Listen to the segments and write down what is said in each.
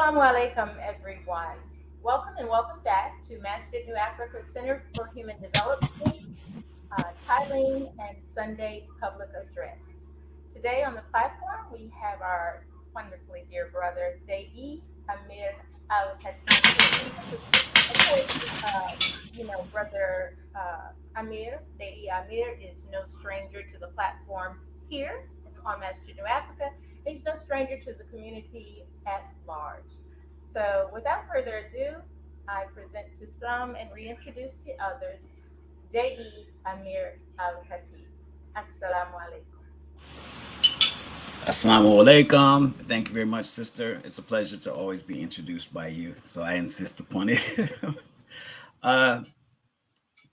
Assalamu alaikum, everyone. Welcome and welcome back to Masjid New Africa Center for Human Development, Thailand, and Sunday Public Address. Today on the platform, we have our wonderfully dear brother, Dei Amir Al Khatib. Of course, brother Amir, Dei Amir, is no stranger to the platform here on Masjid New Africa. He's no stranger to the community at large. So, without further ado, I present to some and reintroduce to others Dei Amir Al Khatib. Assalamu alaikum. Assalamu alaikum. Thank you very much, sister. It's a pleasure to always be introduced by you, so I insist upon it. uh,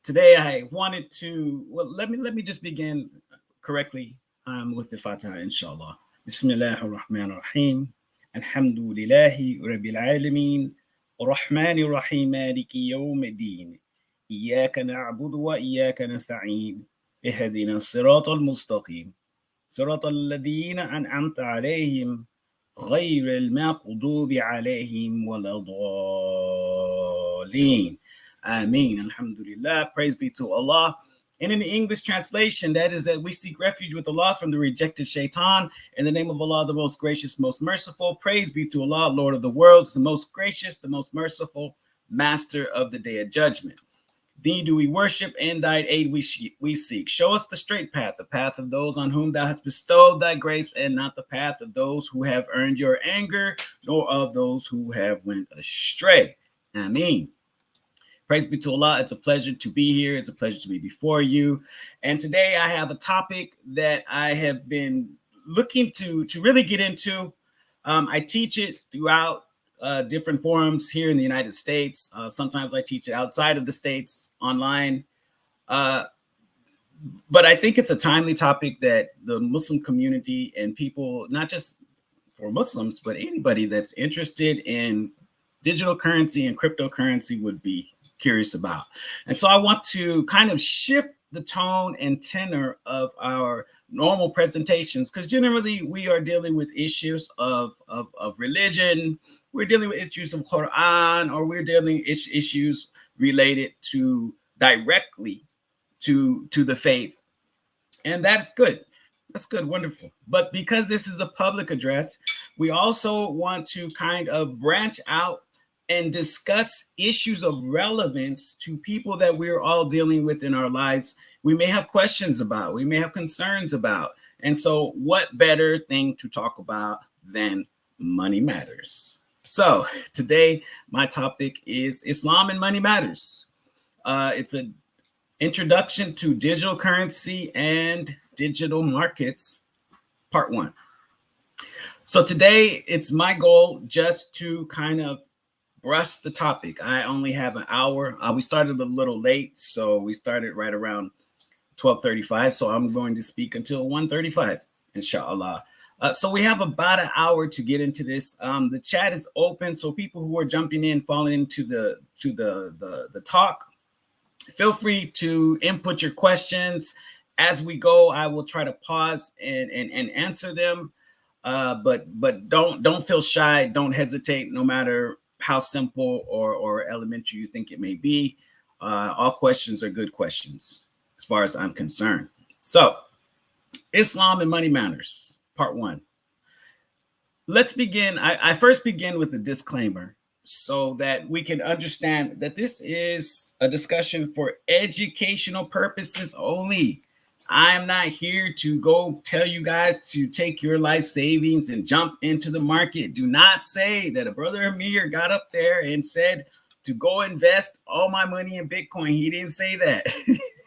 Today, I wanted to let me just begin correctly with the Fatiha, inshallah. Bismillah ar-Rahman ar-Rahim. Alhamdulillahi Rabbil Alameen. Ar-Rahman ar-Rahim. Maliki yawm ad-din. Iyyaka na'budu wa iyyaka nasta'in. Ihdina as-sirata al-mustaqim. صراط الذين أنعمت عليهم غير المغضوب عليهم ولا الضالين. Ameen. Alhamdulillah. Praise be to Allah. And in the English translation, that is that we seek refuge with Allah from the rejected shaitan. In the name of Allah, the most gracious, most merciful. Praise be to Allah, Lord of the worlds, the most gracious, the most merciful, master of the day of judgment. Thee do we worship, and thy aid we seek. Show us the straight path, the path of those on whom thou hast bestowed thy grace, and not the path of those who have earned your anger, nor of those who have went astray. Ameen. Praise be to Allah. It's a pleasure to be here. It's a pleasure to be before you. And today I have a topic that I have been looking to really get into. I teach it throughout different forums here in the United States. Sometimes I teach it outside of the States online. But I think it's a timely topic that the Muslim community and people, not just for Muslims, but anybody that's interested in digital currency and cryptocurrency would be curious about. And so I want to kind of shift the tone and tenor of our normal presentations, because generally we are dealing with issues of religion, we're dealing with issues of Quran, or we're dealing with issues related to directly to the faith. And that's good. That's good, wonderful. But because this is a public address, we also want to kind of branch out and discuss issues of relevance to people that we're all dealing with in our lives. We may have questions about, we may have concerns about. And so what better thing to talk about than money matters? So today, my topic is Islam and money matters. It's an introduction to digital currency and digital markets, part one. So today, it's my goal just to kind of brush the topic. I only have an hour. We started a little late, so we started right around 12:35. So I'm going to speak until 1:35, inshallah. So we have about an hour to get into this. The chat is open, so people who are jumping in, falling into the talk, feel free to input your questions as we go. I will try to pause and answer them. But don't feel shy. Don't hesitate, no matter how simple or elementary you think it may be. All questions are good questions as far as I'm concerned. So, Islam and money matters, part one. Let's begin. I first begin with a disclaimer so that we can understand that this is a discussion for educational purposes only. I'm not here to go tell you guys to take your life savings and jump into the market. Do not say that a brother Amir got up there and said to go invest all my money in Bitcoin. He didn't say that.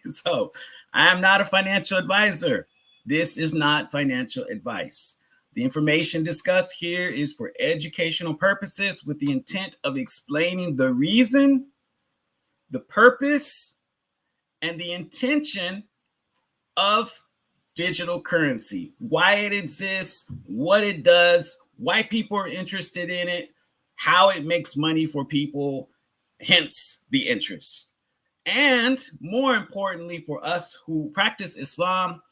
So I am not a financial advisor. This is not financial advice. The information discussed here is for educational purposes with the intent of explaining the reason, the purpose, and the intention of digital currency, why it exists, what it does, why people are interested in it, how it makes money for people, hence the interest. And more importantly, for us who practice Islam,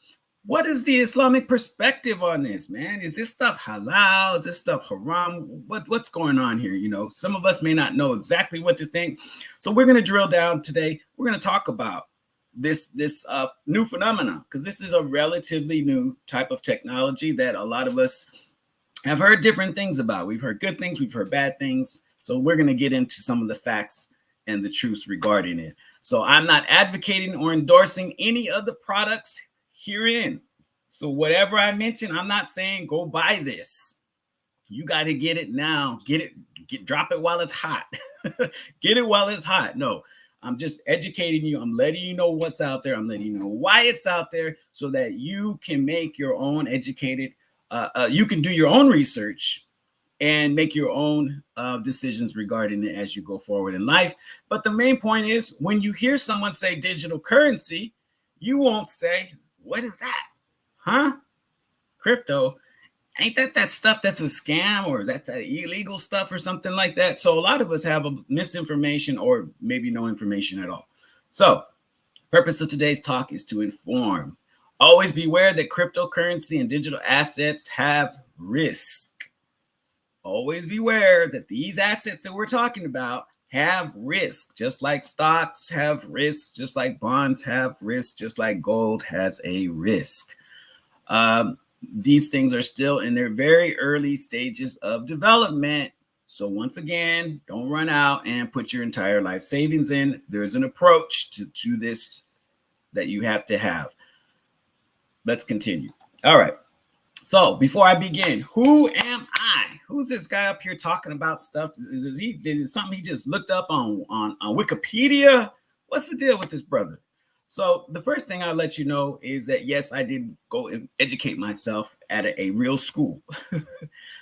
what is the Islamic perspective on this, man? Is this stuff halal? Is this stuff haram? What's going on here? You know, some of us may not know exactly what to think. So we're going to drill down today. We're going to talk about this new phenomenon, because this is a relatively new type of technology that a lot of us have heard different things about. We've heard good things, we've heard bad things. So we're going to get into some of the facts and the truths regarding it. So I'm not advocating or endorsing any of the products herein. So whatever I mention, I'm not saying go buy this. You got to get it now. Drop it while it's hot. Get it while it's hot. No, I'm just educating you. I'm letting you know what's out there. I'm letting you know why it's out there so that you can make your own educated, you can do your own research and make your own decisions regarding it as you go forward in life. But the main point is, when you hear someone say digital currency, you won't say, what is that? Huh? Crypto? Ain't that stuff that's a scam, or that's illegal stuff or something like that? So a lot of us have a misinformation or maybe no information at all. So purpose of today's talk is to inform. Always beware that cryptocurrency and digital assets have risk. Always beware that these assets that we're talking about have risk, just like stocks have risk, just like bonds have risk, just like gold has a risk. These things are still in their very early stages of development. So once again, don't run out and put your entire life savings in. There's an approach to this that you have to have. Let's continue. All right. So before I begin, who am I? Who's this guy up here talking about stuff? Is it something he just looked up on Wikipedia? What's the deal with this brother? So the first thing I'll let you know is that, yes, I did go and educate myself at a real school.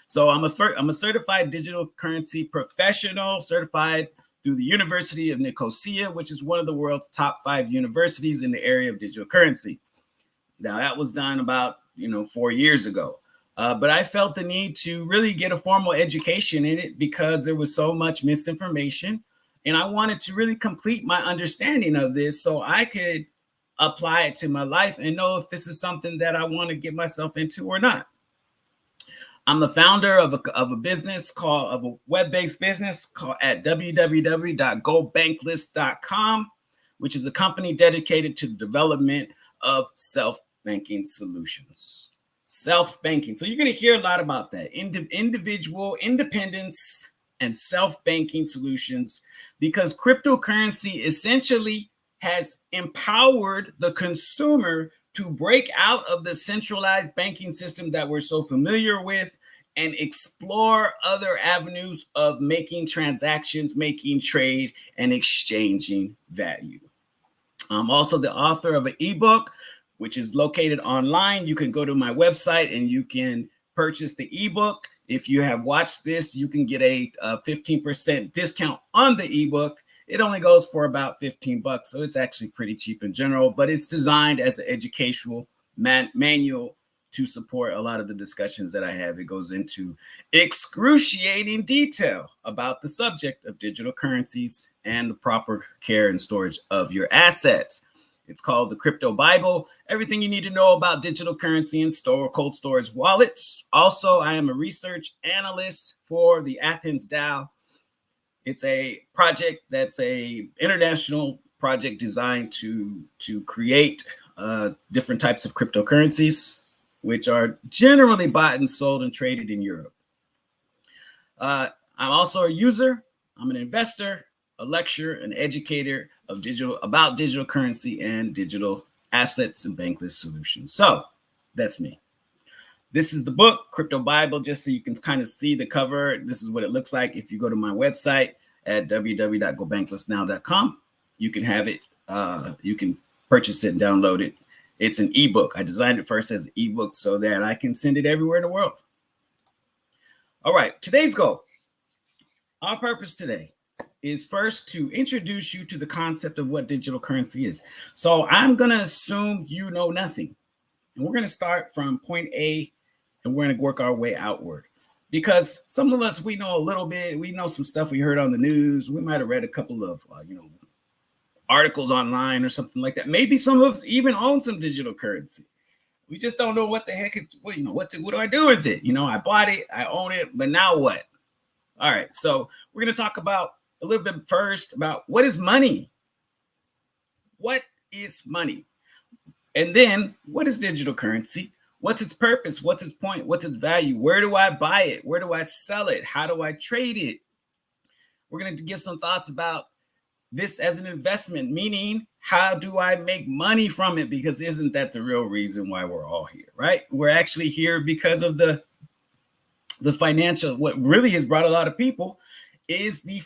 So I'm a certified digital currency professional, certified through the University of Nicosia, which is one of the world's top 5 universities in the area of digital currency. Now, that was done about 4 years ago. But I felt the need to really get a formal education in it because there was so much misinformation. And I wanted to really complete my understanding of this so I could apply it to my life and know if this is something that I want to get myself into or not. I'm the founder of a business of a web-based business called at www.gobankless.com, which is a company dedicated to the development of self-banking solutions. Self-banking. So you're going to hear a lot about that. Individual independence and self-banking solutions, because cryptocurrency essentially has empowered the consumer to break out of the centralized banking system that we're so familiar with and explore other avenues of making transactions, making trade, and exchanging value. I'm also the author of an ebook, which is located online. You can go to my website and you can purchase the ebook. If you have watched this, you can get a 15% discount on the ebook. It only goes for about $15, so it's actually pretty cheap in general, but it's designed as an educational manual to support a lot of the discussions that I have. It goes into excruciating detail about the subject of digital currencies and the proper care and storage of your assets. It's called the Crypto Bible. Everything you need to know about digital currency and cold storage wallets. Also, I am a research analyst for the Athens DAO. It's a project that's a international project designed to create different types of cryptocurrencies, which are generally bought and sold and traded in Europe. I'm also a user. I'm an investor, a lecturer, an educator of digital currency and digital assets and bankless solutions. So that's me. This is the book, Crypto Bible, just so you can kind of see the cover. This is what it looks like. If you go to my website at www.gobanklessnow.com, you can have it. You can purchase it and download it. It's an ebook. I designed it first as an ebook so that I can send it everywhere in the world. All right, today's goal. Our purpose today is first to introduce you to the concept of what digital currency is. So I'm going to assume you know nothing. And we're going to start from point A and we're going to work our way outward. Because some of us, we know a little bit. We know some stuff we heard on the news. We might have read a couple of, articles online or something like that. Maybe some of us even own some digital currency. We just don't know what the heck is, what do I do with it? I bought it, I own it, but now what? All right, so we're going to talk about a little bit first about what is money. What is money? And then what is digital currency? What's its purpose? What's its point? What's its value? Where do I buy it? Where do I sell it? How do I trade it? We're going to give some thoughts about this as an investment, meaning how do I make money from it? Because isn't that the real reason why we're all here, right? We're actually here because of the financial. What really has brought a lot of people is the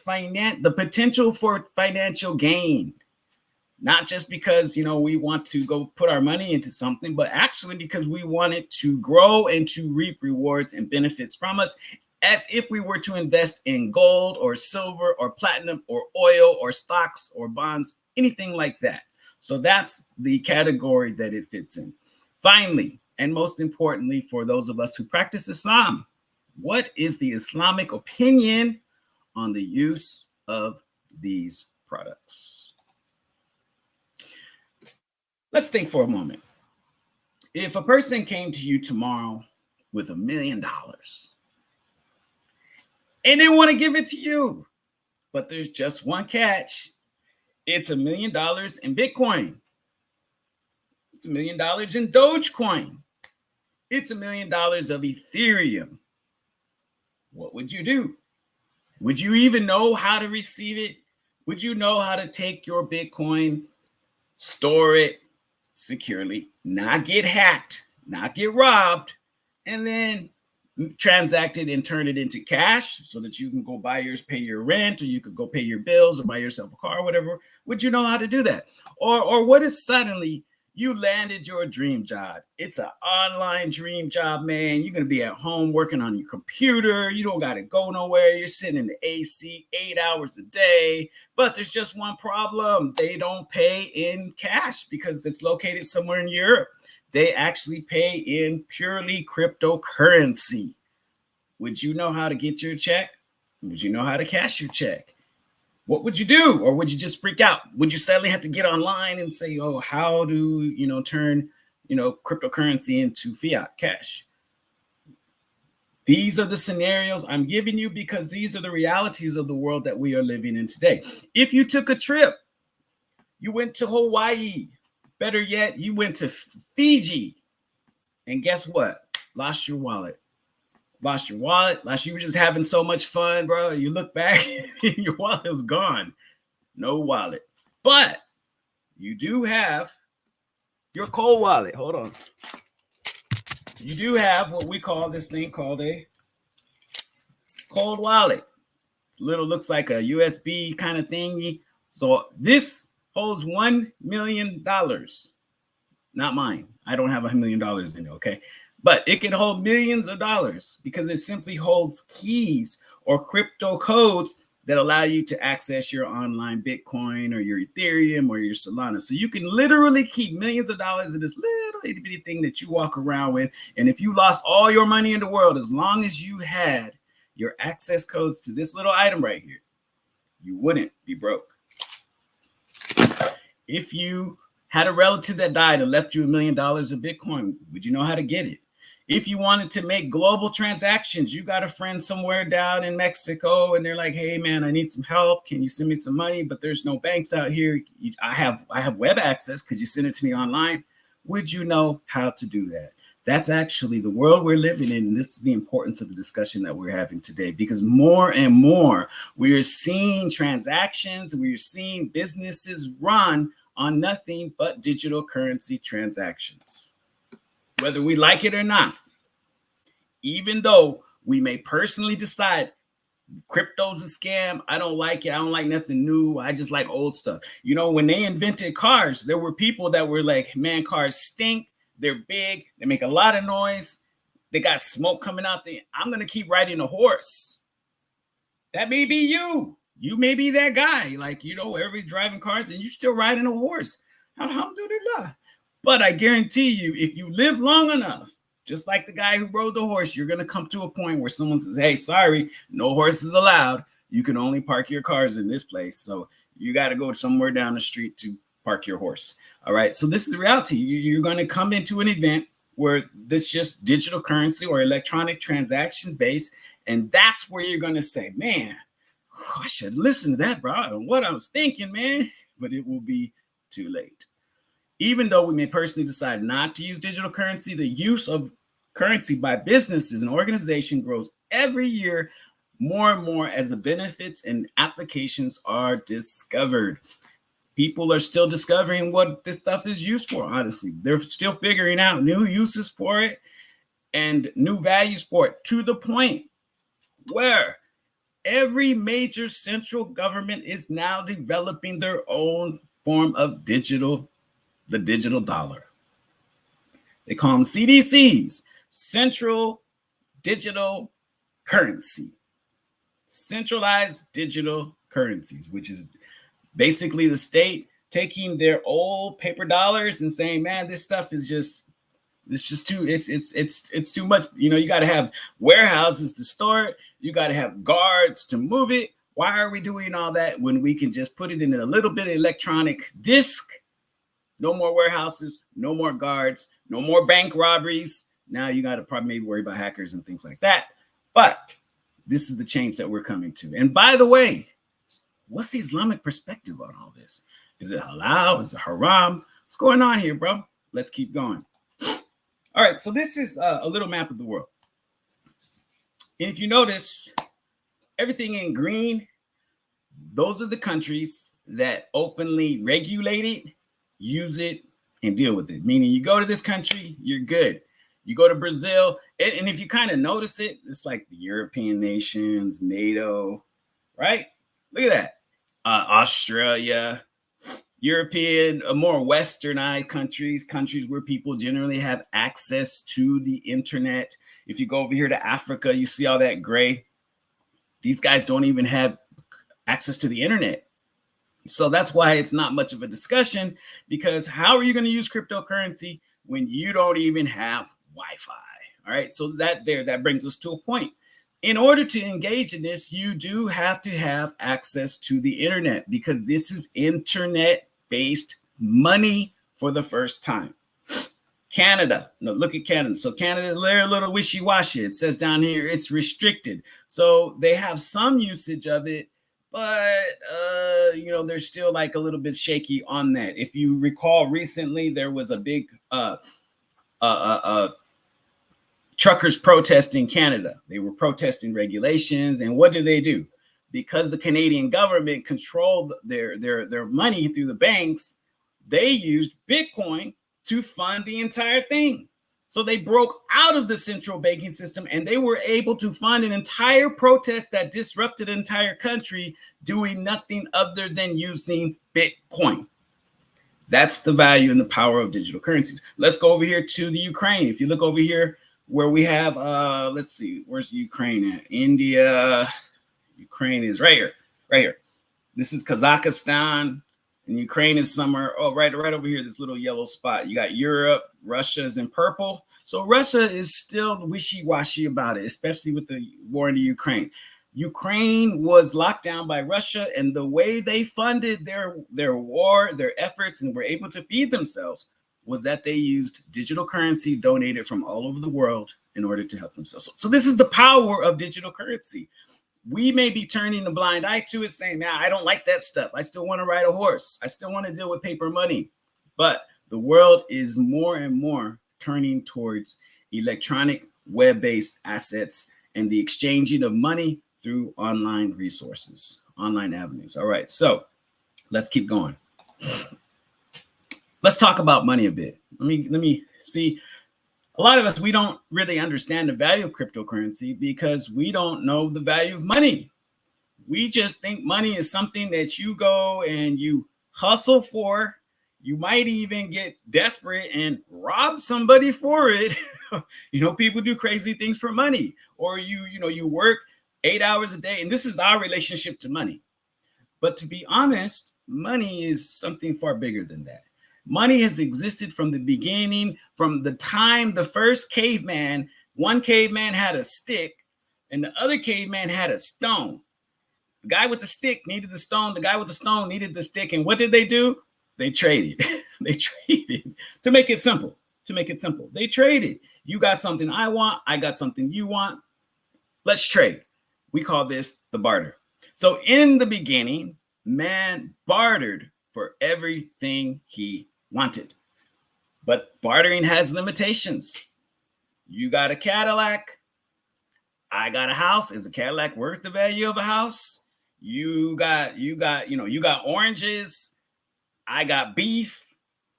potential for financial gain. Not just because, we want to go put our money into something, but actually because we want it to grow and to reap rewards and benefits from us, as if we were to invest in gold or silver or platinum or oil or stocks or bonds, anything like that. So that's the category that it fits in. Finally, and most importantly, for those of us who practice Islam, what is the Islamic opinion on the use of these products? Let's think for a moment. If a person came to you tomorrow with $1 million and they want to give it to you, but there's just one catch. It's $1 million in Bitcoin. It's $1 million in Dogecoin. It's $1 million of Ethereum. What would you do? Would you even know how to receive it? Would you know how to take your Bitcoin, store it securely, not get hacked, not get robbed, and then transact it and turn it into cash so that you can go pay your rent, or you could go pay your bills or buy yourself a car or whatever? Would you know how to do that? Or what if suddenly you landed your dream job? It's an online dream job, man. You're going to be at home working on your computer. You don't got to go nowhere. You're sitting in the AC 8 hours a day. But there's just one problem. They don't pay in cash because it's located somewhere in Europe. They actually pay in purely cryptocurrency. Would you know how to get your check? Would you know how to cash your check? What would you do? Or would you just freak out? Would you suddenly have to get online and say, oh, how do turn cryptocurrency into fiat cash? These are the scenarios I'm giving you because these are the realities of the world that we are living in today. If you took a trip, you went to Hawaii, better yet, you went to Fiji, and guess what? Lost your wallet. You were just having so much fun, bro. You look back and your wallet was gone. No wallet. But you do have your cold wallet. Hold on. You do have what we call this thing called a cold wallet. Little looks like a USB kind of thingy. So this holds $1 million. Not mine. I don't have $1 million in it, okay? But it can hold millions of dollars because it simply holds keys or crypto codes that allow you to access your online Bitcoin or your Ethereum or your Solana. So you can literally keep millions of dollars in this little itty bitty thing that you walk around with. And if you lost all your money in the world, as long as you had your access codes to this little item right here, you wouldn't be broke. If you had a relative that died and left you $1 million of Bitcoin, would you know how to get it? If you wanted to make global transactions, you got a friend somewhere down in Mexico and they're like, hey man, I need some help. Can you send me some money? But there's no banks out here. I have web access. Could you send it to me online? Would you know how to do that? That's actually the world we're living in. And this is the importance of the discussion that we're having today, because more and more we are seeing transactions, we are seeing businesses run on nothing but digital currency transactions. Whether we like it or not, even though we may personally decide crypto's a scam, I don't like it, I don't like nothing new, I just like old stuff. When they invented cars, there were people that were like, man, cars stink, they're big, they make a lot of noise, they got smoke coming out there. I'm going to keep riding a horse. That may be you. You may be that guy, everybody's driving cars and you're still riding a horse. Alhamdulillah. But I guarantee you, if you live long enough, just like the guy who rode the horse, you're going to come to a point where someone says, hey, sorry, no horses allowed. You can only park your cars in this place. So you got to go somewhere down the street to park your horse. All right. So this is the reality. You're going to come into an event where this just digital currency or electronic transaction based. And that's where you're going to say, man, I should listen to that, bro. I don't know what I was thinking, man. But it will be too late. Even though we may personally decide not to use digital currency, the use of currency by businesses and organizations grows every year more and more as the benefits and applications are discovered. People are still discovering what this stuff is used for, honestly. They're still figuring out new uses for it and new values for it, to the point where every major central government is now developing their own form of the digital dollar. They call them CDCs, Central Digital Currency. Centralized digital currencies, which is basically the state taking their old paper dollars and saying, man, this stuff is just, it's too much. You know, you got to have warehouses to store it. You got to have guards to move it. Why are we doing all that when we can just put it in a little bit of electronic disk? No more warehouses, no more guards, no more bank robberies. Now you got to probably maybe worry about hackers and things like that. But this is the change that we're coming to. And by the way, what's the Islamic perspective on all this? Is it halal? Is it haram? What's going on here, bro? Let's keep going. All right, so this is a little map of the world. And if you notice, everything in green, those are the countries that openly regulate it, use it, and deal with it. Meaning you go to this country, you're good. You go to Brazil, and if you kind of notice it, it's like the European nations, NATO, right? Look at that. Australia, European, more westernized countries where people generally have access to the internet. If you go over here to Africa, you see all that gray. These guys don't even have access to the internet. So that's why it's not much of a discussion, because how are you going to use cryptocurrency when you don't even have Wi-Fi? All right, so that brings us to a point. In order to engage in this, you do have to have access to the internet, because this is internet-based money for the first time. Canada, no, look at Canada. So Canada, they're a little wishy-washy. It says down here it's restricted. So they have some usage of it, but they're still like a little bit shaky on that. If you recall, recently there was a big truckers protest in Canada. They were protesting regulations, and what do? Because the Canadian government controlled their money through the banks, they used Bitcoin to fund the entire thing. So they broke out of the central banking system, and they were able to fund an entire protest that disrupted an entire country, doing nothing other than using Bitcoin. That's the value and the power of digital currencies. Let's go over here to the Ukraine. If you look over here where we have, let's see, where's Ukraine at? India. Ukraine is right here. This is Kazakhstan, and Ukraine is somewhere, right over here, this little yellow spot. You got Europe, Russia is in purple. So Russia is still wishy-washy about it, especially with the war in the Ukraine. Ukraine was locked down by Russia, and the way they funded their war, their efforts, and were able to feed themselves was that they used digital currency donated from all over the world in order to help themselves. So this is the power of digital currency. We may be turning a blind eye to it, saying, "Now I don't like that stuff. I still want to ride a horse. I still want to deal with paper money." But the world is more and more turning towards electronic web-based assets and the exchanging of money through online resources, online avenues. All right, so let's keep going. Let's talk about money a bit. Let me see. A lot of us, we don't really understand the value of cryptocurrency because we don't know the value of money. We just think money is something that you go and you hustle for. You might even get desperate and rob somebody for it. People do crazy things for money, or you work 8 hours a day, and this is our relationship to money. But to be honest, money is something far bigger than that. Money has existed from the beginning, from the time the first caveman, one caveman had a stick and the other caveman had a stone. The guy with the stick needed the stone. The guy with the stone needed the stick. And what did they do? They traded. They traded, to make it simple. to make it simple. They traded. You got something I want, I got something you want. Let's trade. We call this the barter. So in the beginning, man bartered for everything he wanted. But bartering has limitations. You got a Cadillac, I got a house. Is a Cadillac worth the value of a house? You got oranges, I got beef.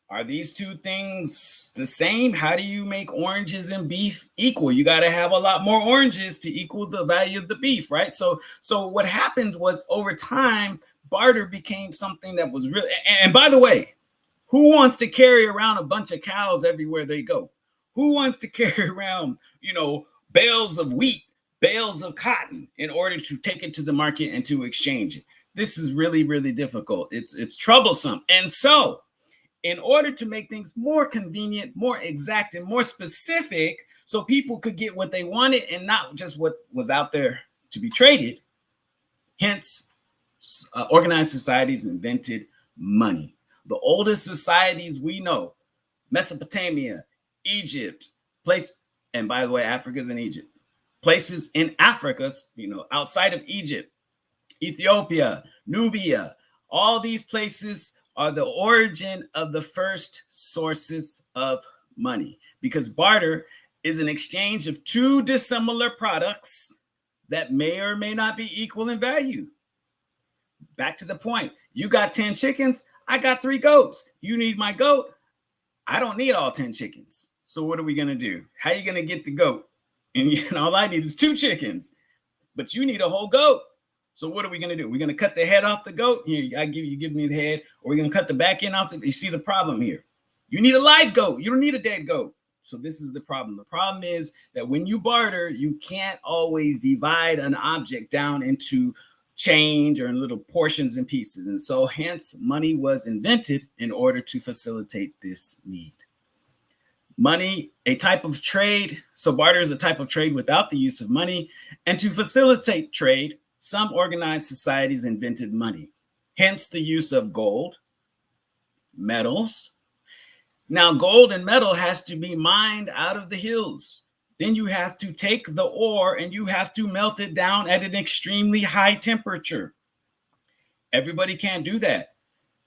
Are these two things the same? How do you make oranges and beef equal? You got to have a lot more oranges to equal the value of the beef, right? So what happened was over time, barter became something that was real. And by the way, who wants to carry around a bunch of cows everywhere they go? Who wants to carry around, bales of wheat, bales of cotton in order to take it to the market and to exchange it? This is really, really difficult. It's troublesome. And so in order to make things more convenient, more exact, and more specific, so people could get what they wanted and not just what was out there to be traded, hence, organized societies invented money. The oldest societies we know, Mesopotamia, Egypt, and by the way, Africa's in Egypt. Places in Africa, outside of Egypt, Ethiopia, Nubia, all these places are the origin of the first sources of money, because barter is an exchange of two dissimilar products that may or may not be equal in value. Back to the point, you got 10 chickens, I got 3 goats. You need my goat, I don't need all 10 chickens. So what are we gonna do? How are you gonna get the goat? And all I need is 2 chickens, but you need a whole goat. So what are we going to do? We're going to cut the head off the goat. Here, give me the head, or we're going to cut the back end off it. You see the problem here. You need a live goat. You don't need a dead goat. So this is the problem. The problem is that when you barter, you can't always divide an object down into change or in little portions and pieces. And so hence money was invented in order to facilitate this need. Money, a type of trade. So barter is a type of trade without the use of money. And to facilitate trade, some organized societies invented money, hence the use of gold, metals. Now, gold and metal has to be mined out of the hills. Then you have to take the ore and you have to melt it down at an extremely high temperature. Everybody can't do that.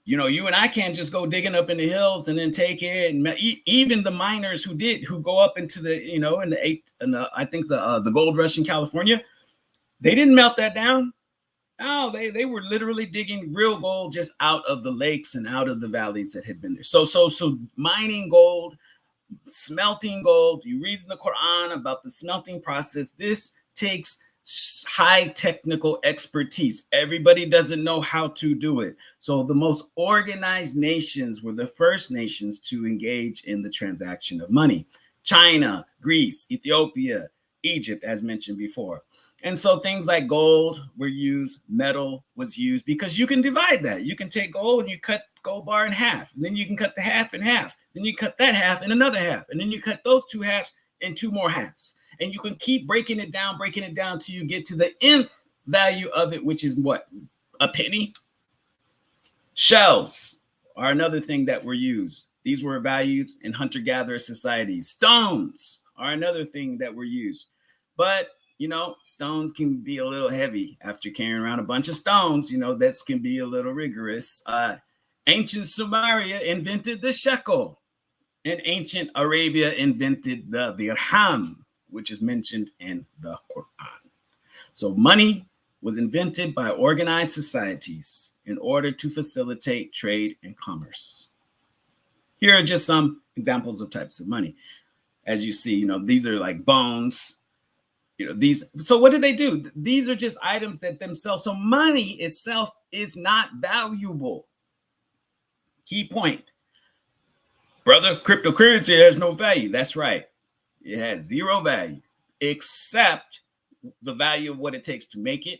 You and I can't just go digging up in the hills and then take it. And even the miners who go up into the, I think the gold rush in California, they didn't melt that down. No, they were literally digging real gold just out of the lakes and out of the valleys that had been there. So mining gold, smelting gold, you read in the Quran about the smelting process. This takes high technical expertise. Everybody doesn't know how to do it. So the most organized nations were the first nations to engage in the transaction of money. China, Greece, Ethiopia, Egypt, as mentioned before. And so things like gold were used, metal was used, because you can divide that. You can take gold and you cut gold bar in half. And then you can cut the half in half. Then you cut that half in another half. And then you cut those 2 halves in 2 more halves. And you can keep breaking it down till you get to the nth value of it, which is what? A penny? Shells are another thing that were used. These were valued in hunter-gatherer societies. Stones are another thing that were used. But stones can be a little heavy. After carrying around a bunch of stones, that can be a little rigorous. Ancient Sumeria invented the shekel, and ancient Arabia invented the dirham, which is mentioned in the Quran. So money was invented by organized societies in order to facilitate trade and commerce. Here are just some examples of types of money. As you see, these are like bones. So what did they do? These are just items that themselves. So money itself is not valuable. Key point. Brother, cryptocurrency has no value. That's right. It has 0 value, except the value of what it takes to make it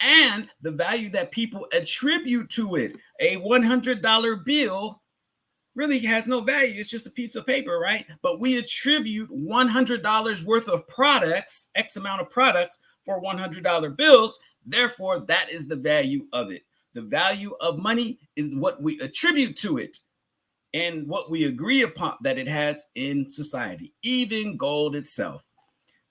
and the value that people attribute to it. A $100 bill really has no value. It's just a piece of paper, right? But we attribute $100 worth of products, X amount of products for $100 bills. Therefore, that is the value of it. The value of money is what we attribute to it. and what we agree upon that it has in society, even gold itself.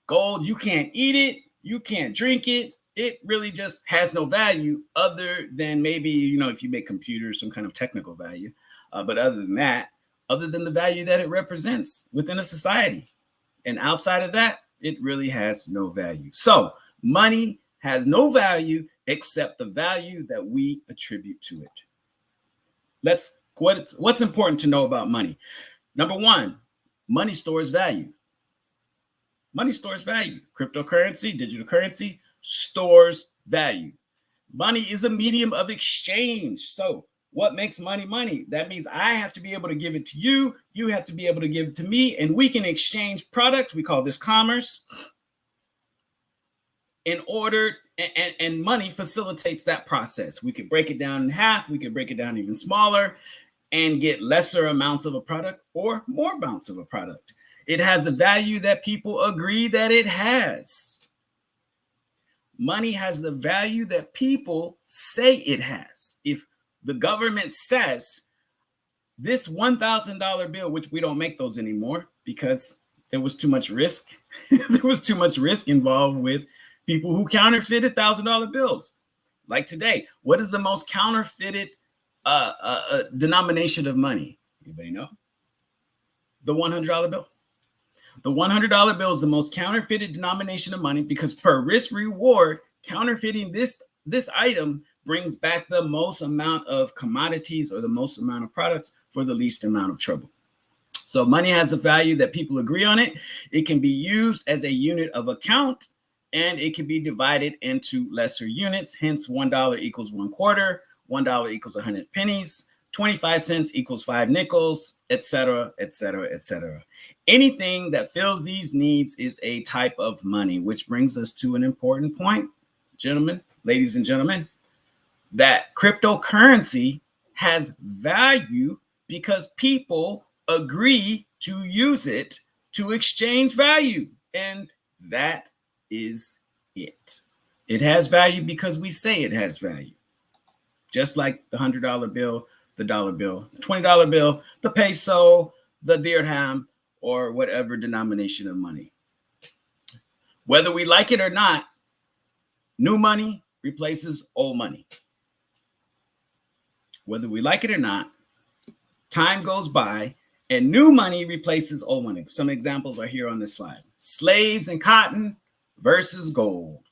Gold, you can't eat it, you can't drink it. It really just has no value other than maybe, if you make computers, some kind of technical value. But other than that, other than the value that it represents within a society. And outside of that, it really has no value. So money has no value except the value that we attribute to it. What's important to know about money? Number one, money stores value. Money stores value. Cryptocurrency, digital currency stores value. Money is a medium of exchange. So what makes money money? That means I have to be able to give it to you. You have to be able to give it to me, and we can exchange products. We call this commerce. And money facilitates that process. We could break it down in half. We could break it down even smaller and get lesser amounts of a product or more amounts of a product. It has a value that people agree that it has. Money has the value that people say it has. If the government says this $1,000 bill, which we don't make those anymore because there was too much risk. There was too much risk involved with people who counterfeited $1,000 bills. Like today, what is the most counterfeited denomination of money? Anybody know? The $100 bill. The $100 bill is the most counterfeited denomination of money because per risk reward, counterfeiting this item brings back the most amount of commodities or the most amount of products for the least amount of trouble. So money has a value that people agree on it. It can be used as a unit of account, and it can be divided into lesser units. Hence, $1 equals 1 quarter, $1 equals 100 pennies, 25 cents equals 5 nickels, etc., etc., etc. Anything that fills these needs is a type of money, which brings us to an important point, gentlemen, ladies and gentlemen, that cryptocurrency has value because people agree to use it to exchange value. And that is it. It has value because we say it has value. Just like the $100 bill, the dollar bill, the $20 bill, the peso, the dirham, or whatever denomination of money. Whether we like it or not, new money replaces old money. Whether we like it or not, time goes by and new money replaces old money. Some examples are here on this slide. Slaves and cotton versus gold.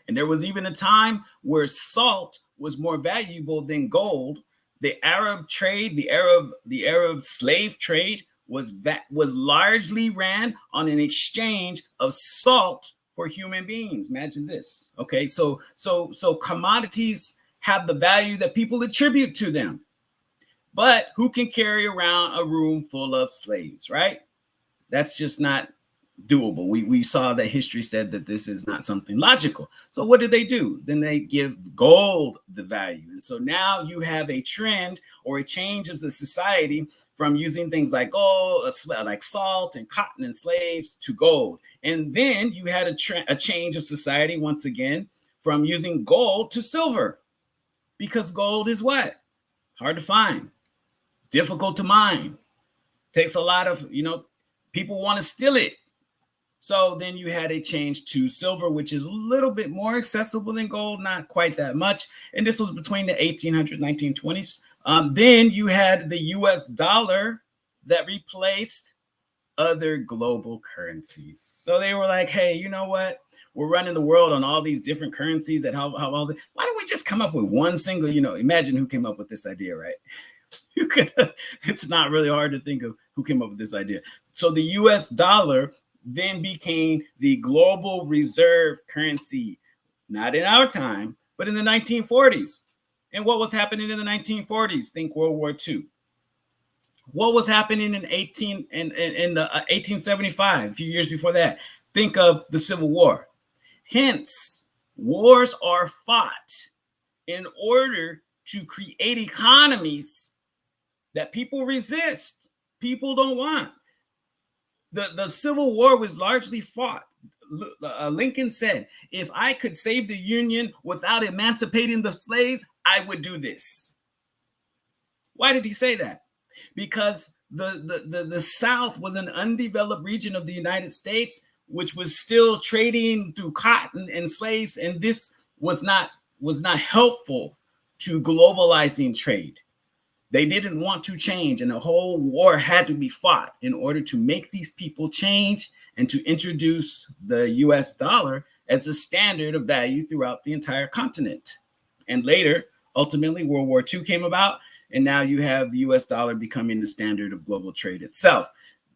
And there was even a time where salt was more valuable than gold. The Arab trade, the Arab slave trade was largely ran on an exchange of salt for human beings. Imagine this. Okay, so commodities have the value that people attribute to them. But who can carry around a room full of slaves, right? That's just not doable. We saw that history said that this is not something logical. So what did they do? Then they give gold the value. And so now you have a trend or a change of the society from using things like gold, like salt and cotton and slaves to gold. And then you had a change of society once again from using gold to silver, because gold is what? Hard to find, difficult to mine, takes a lot of, people want to steal it. So then you had a change to silver, which is a little bit more accessible than gold, not quite that much. And this was between the 1800s, 1920s. Then you had the US dollar that replaced other global currencies. So they were like, hey, you know what? We're running the world on all these different currencies that have all the, why don't we just come up with one single, imagine who came up with this idea, right? It's not really hard to think of who came up with this idea. So the US dollar then became the global reserve currency, not in our time, but in the 1940s. And what was happening in the 1940s? Think World War II. What was happening in 1875, a few years before that? Think of the Civil War. Hence, wars are fought in order to create economies that people resist, people don't want. The Civil War was largely fought. Lincoln said, if I could save the Union without emancipating the slaves, I would do this. Why did he say that? because the South was an undeveloped region of the United States, which was still trading through cotton and slaves, and this was not helpful to globalizing trade. They didn't want to change, and the whole war had to be fought in order to make these people change and to introduce the US dollar as a standard of value throughout the entire continent. And later, ultimately, World War II came about, and now you have the US dollar becoming the standard of global trade itself.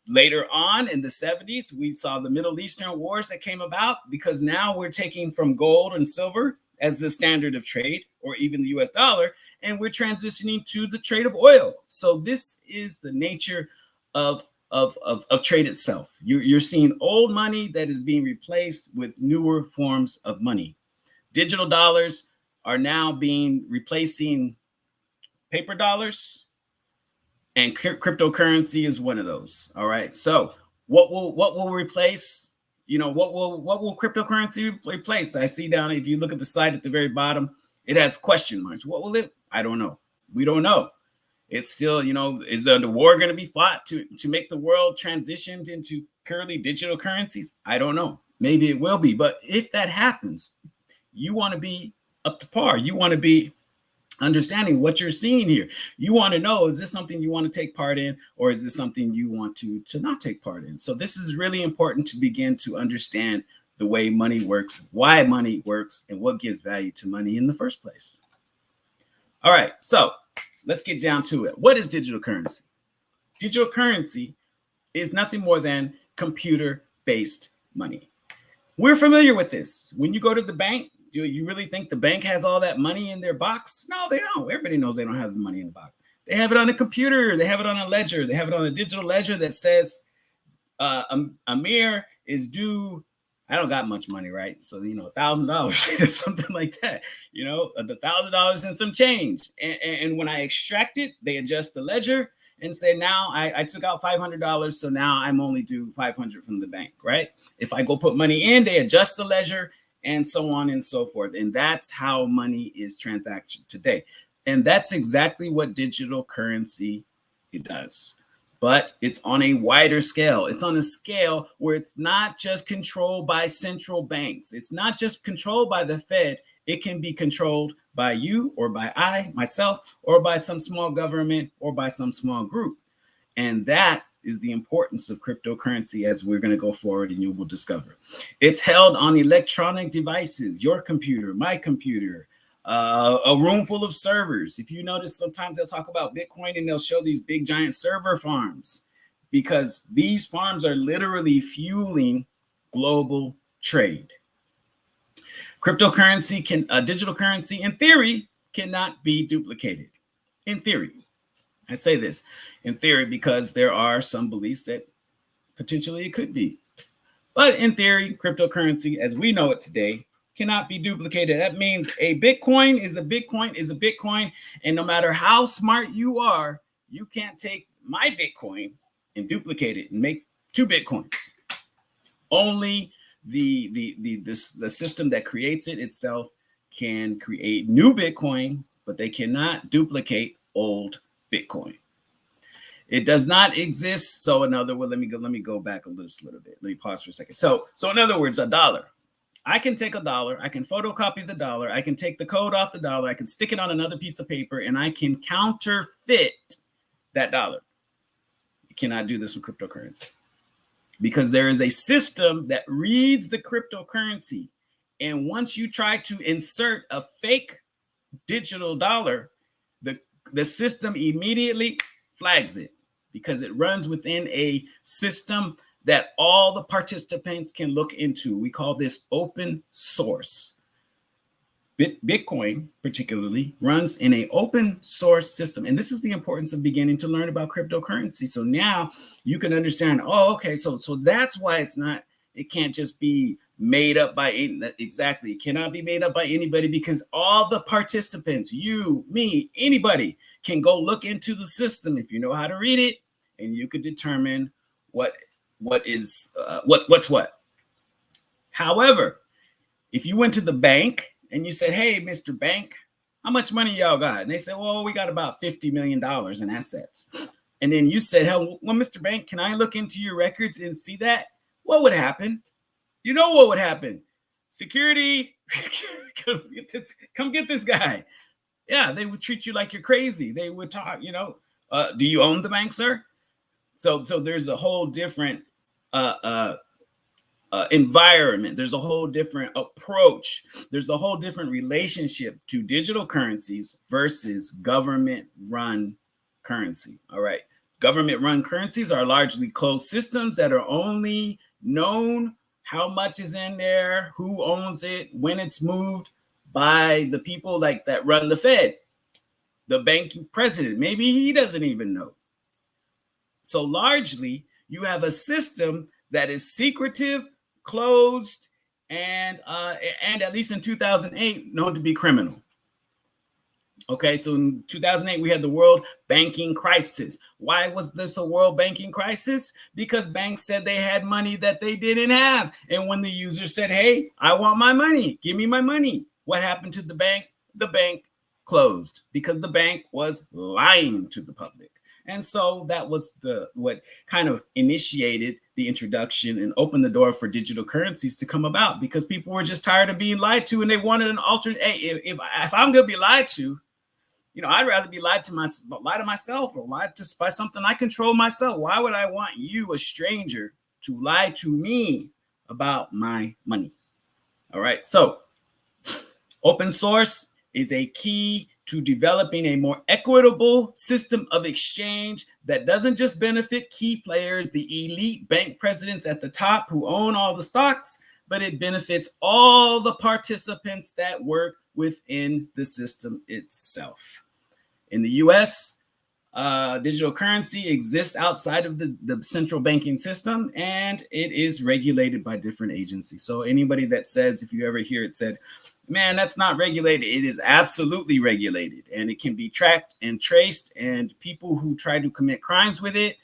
Later on in the 70s, we saw the Middle Eastern wars that came about because now we're taking from gold and silver as the standard of trade, or even the US dollar, and we're transitioning to the trade of oil. So this is the nature of trade itself. You're seeing old money that is being replaced with newer forms of money. Digital dollars are now replacing paper dollars, and cryptocurrency is one of those. All right. So what will replace? What will cryptocurrency replace? I see down, if you look at the slide at the very bottom, it has question marks. What will it? I don't know. We don't know. It's still, is the war going to be fought to make the world transition into purely digital currencies? I don't know. Maybe it will be. But if that happens, you want to be up to par. You want to be understanding what you're seeing here. You want to know, is this something you want to take part in, or is this something you want to not take part in? So this is really important to begin to understand the way money works, why money works, and what gives value to money in the first place. All right, so let's get down to it. What is digital currency? Digital currency is nothing more than computer-based money. We're familiar with this. When you go to the bank, you really think the bank has all that money in their box? No, they don't. Everybody knows they don't have the money in the box. They have it on a computer. They have it on a ledger. They have it on a digital ledger that says Amir is due. I don't got much money, right? So, $1,000 or something like that, $1,000 and some change. And when I extract it, they adjust the ledger and say, now I took out $500. So now I'm only due $500 from the bank, right? If I go put money in, they adjust the ledger and so on and so forth. And that's how money is transacted today. And that's exactly what digital currency it does. But it's on a wider scale. It's on a scale where it's not just controlled by central banks. It's not just controlled by the Fed. It can be controlled by you or by myself, or by some small government or by some small group. And that is the importance of cryptocurrency, as we're going to go forward and you will discover. It's held on electronic devices, your computer, my computer, a room full of servers. If you notice, sometimes they'll talk about Bitcoin and they'll show these big giant server farms, because these farms are literally fueling global trade. Cryptocurrency digital currency, in theory, cannot be duplicated. In theory. I say this in theory because there are some beliefs that potentially it could be. But in theory, cryptocurrency, as we know it today, cannot be duplicated. That means a Bitcoin is a Bitcoin is a Bitcoin. And no matter how smart you are, you can't take my Bitcoin and duplicate it and make two Bitcoins. Only the system that creates it itself can create new Bitcoin, but they cannot duplicate old Bitcoin. It does not exist. So in other words, let me go back a little bit. Let me pause for a second. So in other words, a dollar. I can take a dollar, I can photocopy the dollar, I can take the code off the dollar, I can stick it on another piece of paper, and I can counterfeit that dollar. You cannot do this with cryptocurrency, because there is a system that reads the cryptocurrency. And once you try to insert a fake digital dollar, the system immediately flags it, because it runs within a system that all the participants can look into. We call this open source. Bitcoin particularly runs in an open source system. And this is the importance of beginning to learn about cryptocurrency. So now you can understand, okay, so that's why it can't just be made up by, exactly, it cannot be made up by anybody, because all the participants, you, me, anybody, can go look into the system if you know how to read it, and you could determine what's what. However, if you went to the bank and you said, hey, Mr. Bank, how much money y'all got? And they said, well, we got about $50 million in assets. and then you said, "Hell, well, Mr. Bank, can I look into your records and see that?" What would happen? You know what would happen? Security, come get this guy. Yeah, they would treat you like you're crazy. They would talk, do you own the bank, sir? So there's a whole different environment. There's a whole different approach. There's a whole different relationship to digital currencies versus government-run currency. All right. Government-run currencies are largely closed systems that are only known how much is in there, who owns it, when it's moved by the people like that run the Fed, the banking president. Maybe he doesn't even know. So largely, you have a system that is secretive, closed, and at least in 2008, known to be criminal. Okay, so in 2008, we had the world banking crisis. Why was this a world banking crisis? Because banks said they had money that they didn't have. And when the user said, "Hey, I want my money, give me my money," what happened to the bank? The bank closed because the bank was lying to the public. And so that was what kind of initiated the introduction and opened the door for digital currencies to come about, because people were just tired of being lied to and they wanted an alternate. Hey, if I'm going to be lied to, I'd rather be lied to myself or lied to by something I control myself. Why would I want you, a stranger, to lie to me about my money? All right. So open source is a key to developing a more equitable system of exchange that doesn't just benefit key players, the elite bank presidents at the top who own all the stocks, but it benefits all the participants that work within the system itself. In the US, digital currency exists outside of the central banking system, and it is regulated by different agencies. So anybody that says, if you ever hear it said, "Man, that's not regulated," it is absolutely regulated, and it can be tracked and traced, and people who try to commit crimes with it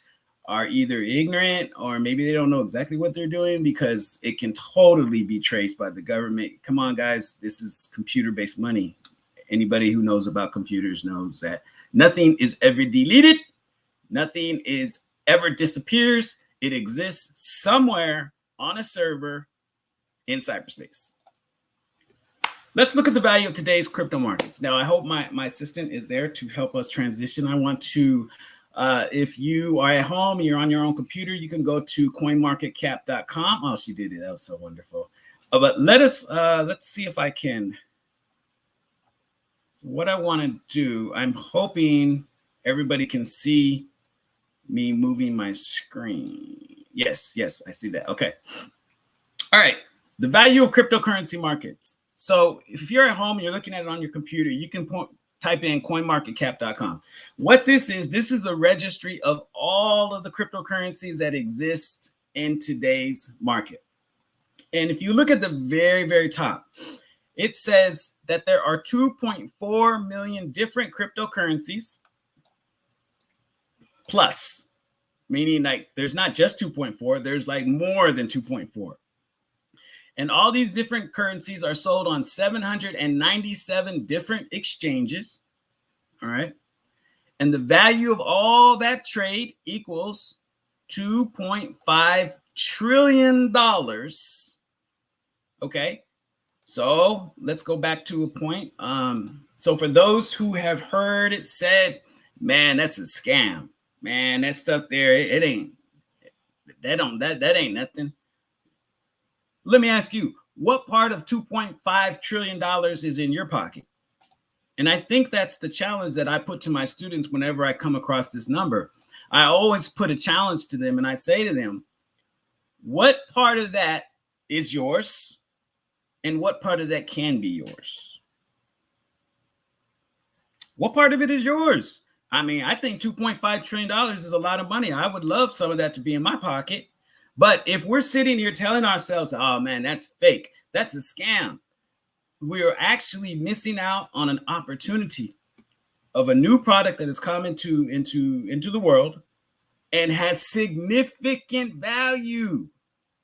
are either ignorant or maybe they don't know exactly what they're doing, because it can totally be traced by the government. Come on, guys, this is computer-based money. Anybody who knows about computers knows that nothing is ever deleted. Nothing is ever disappears. It exists somewhere on a server in cyberspace. Let's look at the value of today's crypto markets. Now, I hope my assistant is there to help us transition. I want to, if you are at home and you're on your own computer, you can go to coinmarketcap.com. Oh, she did it. That was so wonderful. But let's see if I can. What I want to do, I'm hoping everybody can see me moving my screen. Yes, I see that. Okay. All right. The value of cryptocurrency markets. So if you're at home and you're looking at it on your computer, you can type in coinmarketcap.com. What this is a registry of all of the cryptocurrencies that exist in today's market. And if you look at the very, very top, it says that there are 2.4 million different cryptocurrencies plus, meaning like there's not just 2.4, there's like more than 2.4. And all these different currencies are sold on 797 different exchanges. All right. And the value of all that trade equals $2.5 trillion. Okay. So let's go back to a point. So for those who have heard it said, "Man, that's a scam. Man, that stuff there, it ain't, that ain't nothing." Let me ask you, what part of $2.5 trillion is in your pocket? And I think that's the challenge that I put to my students whenever I come across this number. I always put a challenge to them and I say to them, what part of that is yours and what part of that can be yours? What part of it is yours? I mean, I think $2.5 trillion is a lot of money. I would love some of that to be in my pocket. But if we're sitting here telling ourselves, "Oh man, that's fake, that's a scam," we are actually missing out on an opportunity of a new product that is coming into the world and has significant value.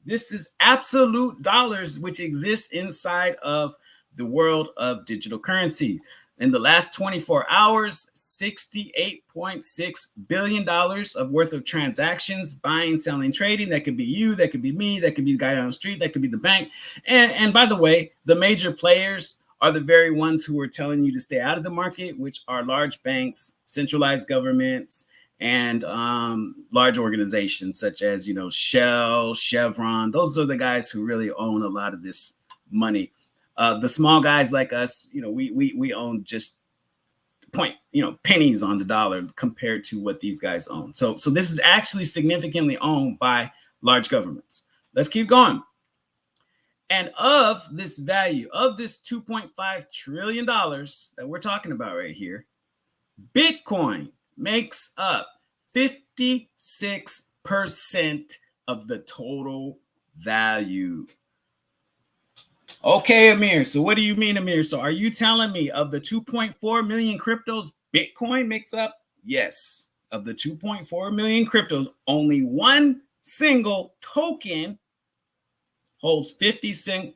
This is absolute dollars which exists inside of the world of digital currency. In the last 24 hours, $68.6 billion of worth of transactions, buying, selling, trading. That could be you, that could be me, that could be the guy down the street, that could be the bank. And by the way, the major players are the very ones who are telling you to stay out of the market, which are large banks, centralized governments, and large organizations such as, Shell, Chevron. Those are the guys who really own a lot of this money. The small guys like us, we own just pennies on the dollar compared to what these guys own. So this is actually significantly owned by large governments. Let's keep going. And of this value, of this $2.5 trillion that we're talking about right here, Bitcoin makes up 56% of the total value. Okay, Amir. So what do you mean, Amir? So are you telling me of the 2.4 million cryptos Bitcoin makes up? Yes. Of the 2.4 million cryptos, only one single token holds 56%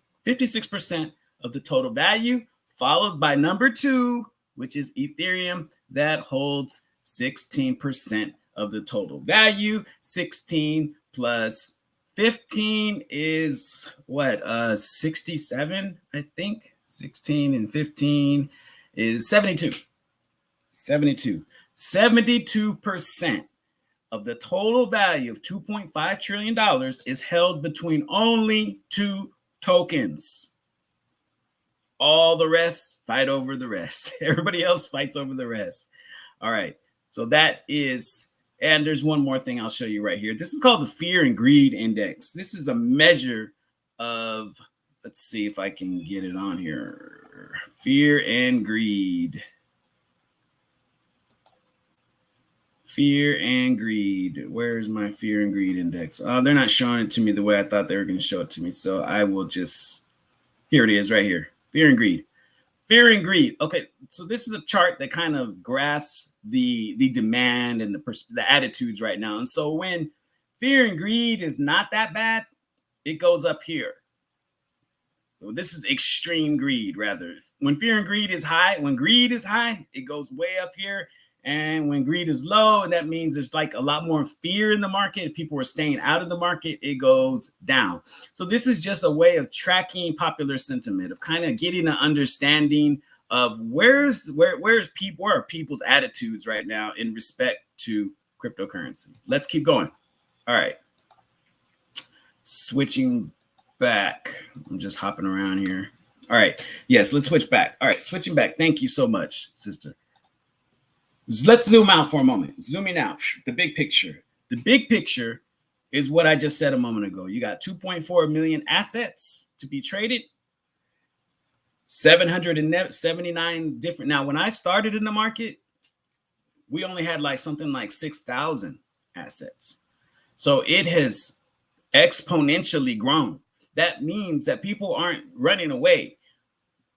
of the total value, followed by number 2, which is Ethereum, that holds 16% of the total value. 16 plus 15 is what? 67, I think. 16 and 15 is 72. 72% of the total value of $2.5 trillion is held between only 2 tokens. All the rest fight over the rest. Everybody else fights over the rest. All right. So that is, and there's one more thing I'll show you right here. This is called the Fear and Greed Index. This is a measure of, let's see if I can get it on here. Fear and greed. Fear and greed. Where's my fear and greed index? They're not showing it to me the way I thought they were going to show it to me. So I will just, here it is right here. Fear and greed. Fear and greed. Okay, so this is a chart that kind of graphs the demand and the attitudes right now. And so when fear and greed is not that bad, it goes up here. So this is extreme greed, rather. When fear and greed is high, when greed is high, it goes way up here. And when greed is low, and that means there's like a lot more fear in the market, people are staying out of the market, it goes down. So this is just a way of tracking popular sentiment, of kind of getting an understanding of where are people's attitudes right now in respect to cryptocurrency. Let's keep going. All right. Switching back. I'm just hopping around here. All right. Yes, let's switch back. All right, switching back. Thank you so much, sister. Let's zoom out for a moment. Zooming out, the big picture. The big picture is what I just said a moment ago. You got 2.4 million assets to be traded, 779 different. Now, when I started in the market, we only had like something like 6,000 assets. So it has exponentially grown. That means that people aren't running away.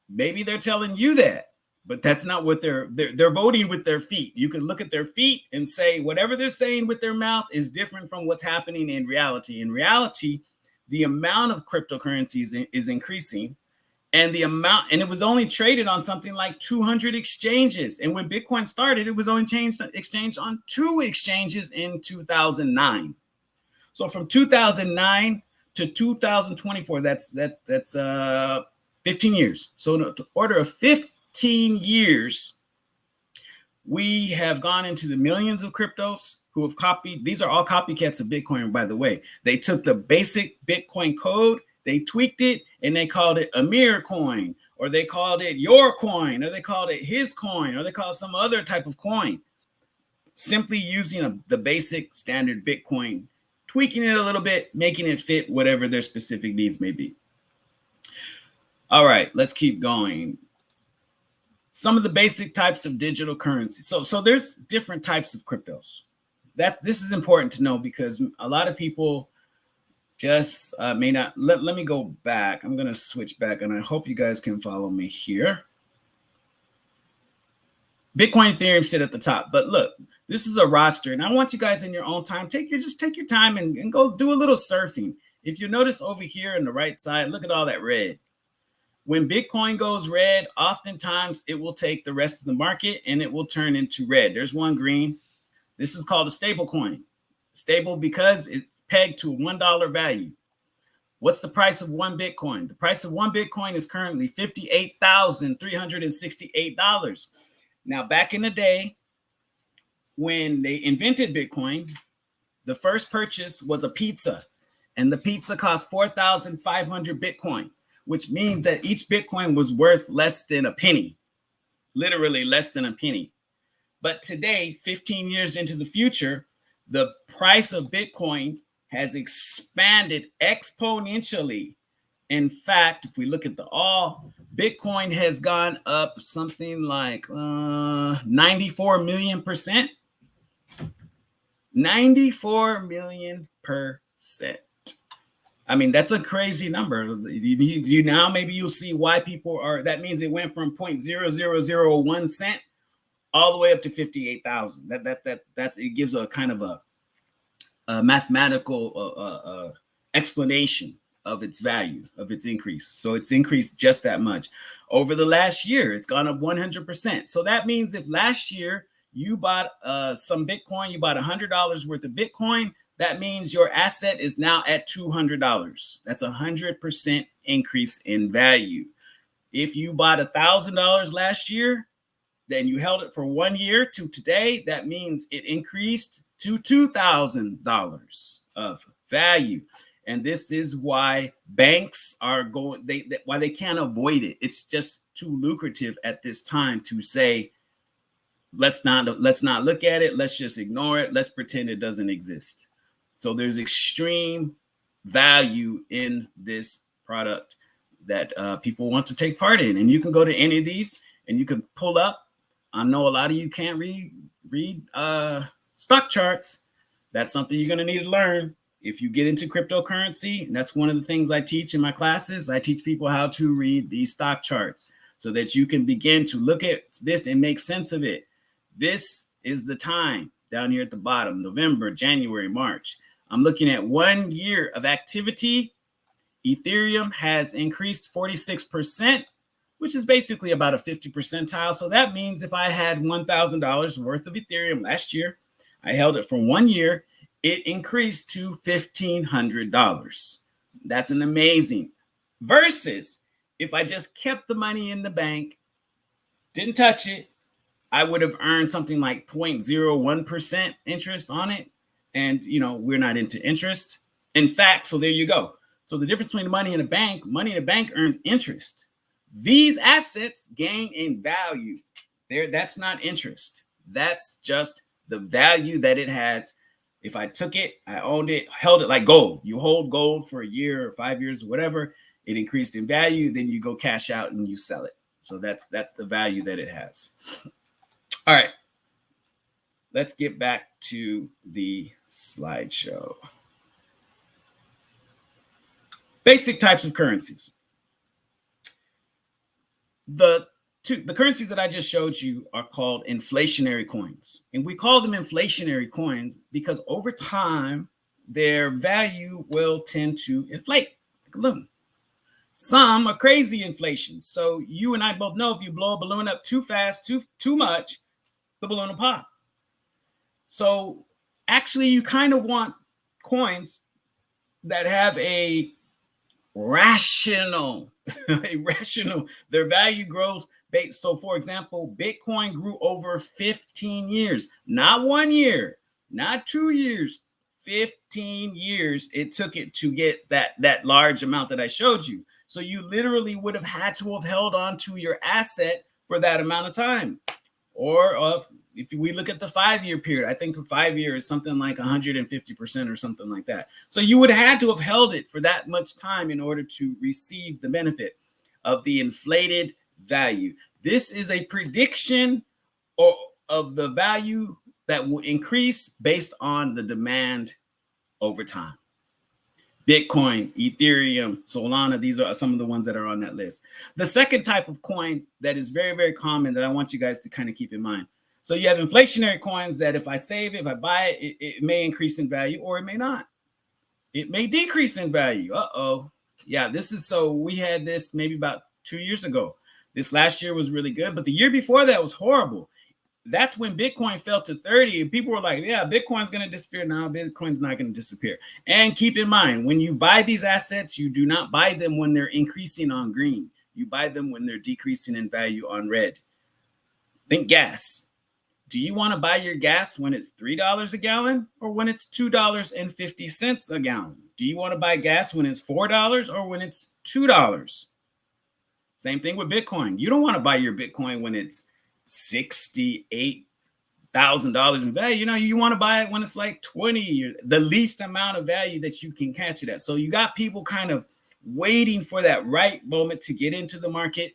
Maybe they're telling you that. But that's not what they're voting with their feet. You can look at their feet and say whatever they're saying with their mouth is different from what's happening in reality. In reality, the amount of cryptocurrencies is increasing, and it was only traded on something like 200 exchanges. And when Bitcoin started, it was only exchanged on 2 exchanges in 2009. So from 2009 to 2024, that's 15 years. So in the order of 15 years, we have gone into the millions of cryptos who have copied. These are all copycats of Bitcoin, by the way. They took the basic Bitcoin code, they tweaked it, and they called it Amir coin, or they called it your coin, or they called it his coin, or they called it some other type of coin. Simply using the basic standard Bitcoin, tweaking it a little bit, making it fit whatever their specific needs may be. All right, let's keep going. Some of the basic types of digital currency. So there's different types of cryptos. This is important to know because a lot of people just may not. Let me go back. I'm going to switch back, and I hope you guys can follow me here. Bitcoin, Ethereum sit at the top, but look, this is a roster, and I want you guys in your own time. Take your time and go do a little surfing. If you notice over here on the right side, look at all that red. When Bitcoin goes red, oftentimes it will take the rest of the market and it will turn into red. There's one green. This is called a stable coin. Stable because it's pegged to a $1 value. What's the price of one Bitcoin? The price of one Bitcoin is currently $58,368. Now, back in the day, when they invented Bitcoin, the first purchase was a pizza, and the pizza cost 4,500 Bitcoin, which means that each Bitcoin was worth less than a penny, literally less than a penny. But today, 15 years into the future, the price of Bitcoin has expanded exponentially. In fact, if we look at the all, Bitcoin has gone up something like 94 million percent. 94 million percent. I mean, that's a crazy number. You now maybe you'll see why people are. That means it went from 0.0001 cent all the way up to 58,000. That's it gives a kind of a mathematical explanation of its value, of its increase. So it's increased just that much. Over the last year, it's gone up 100%. So that means if last year you bought some Bitcoin, you bought $100 worth of Bitcoin, that means your asset is now at $200. That's 100% increase in value. If you bought $1,000 last year, then you held it for 1 year to today, that means it increased to $2,000 of value. And this is why banks are going, why they can't avoid it. It's just too lucrative at this time to say, let's not look at it. Let's just ignore it. Let's pretend it doesn't exist. So there's extreme value in this product that people want to take part in. And you can go to any of these and you can pull up. I know a lot of you can't read stock charts. That's something you're going to need to learn if you get into cryptocurrency. And that's one of the things I teach in my classes. I teach people how to read these stock charts so that you can begin to look at this and make sense of it. This is the time down here at the bottom, November, January, March. I'm looking at 1 year of activity. Ethereum has increased 46%, which is basically about a 50 percentile. So that means if I had $1,000 worth of Ethereum last year, I held it for 1 year, it increased to $1,500. That's an amazing. Versus if I just kept the money in the bank, didn't touch it, I would have earned something like 0.01% interest on it. And, you know, we're not into interest. In fact, so there you go. So the difference between money in a bank earns interest. These assets gain in value. That's not interest. That's just the value that it has. If I took it, I owned it, held it like gold. You hold gold for a year or 5 years or whatever, it increased in value, then you go cash out and you sell it. So that's the value that it has. All right. Let's get back to the slideshow. Basic types of currencies. The currencies that I just showed you are called inflationary coins. And we call them inflationary coins because over time, their value will tend to inflate like a balloon. Some are crazy inflation. So you and I both know if you blow a balloon up too fast, too much, the balloon will pop. So actually, you kind of want coins that have a rational, their value grows based. So for example, Bitcoin grew over 15 years, not 1 year, not 2 years, 15 years. It took it to get that large amount that I showed you. So you literally would have had to have held on to your asset for that amount of time. Or if we look at the 5-year period, I think the 5 year is something like 150% or something like that. So you would have had to have held it for that much time in order to receive the benefit of the inflated value. This is a prediction of the value that will increase based on the demand over time. Bitcoin, Ethereum, Solana, these are some of the ones that are on that list. The second type of coin that is very, very common that I want you guys to kind of keep in mind. So you have inflationary coins that if I save it, if I buy it, it may increase in value or it may not. It may decrease in value. Yeah, this is so we had this maybe about 2 years ago. This last year was really good, but the year before that was horrible. That's when Bitcoin fell to 30 and people were like, yeah, Bitcoin's going to disappear. Now Bitcoin's not going to disappear. And keep in mind, when you buy these assets, you do not buy them when they're increasing on green. You buy them when they're decreasing in value on red. Think gas. Do you want to buy your gas when it's $3 a gallon or when it's $2.50 a gallon? Do you want to buy gas when it's $4 or when it's $2? Same thing with Bitcoin. You don't want to buy your Bitcoin when it's $68,000 in value. You know, you want to buy it when it's like 20, the least amount of value that you can catch it at. So you got people kind of waiting for that right moment to get into the market.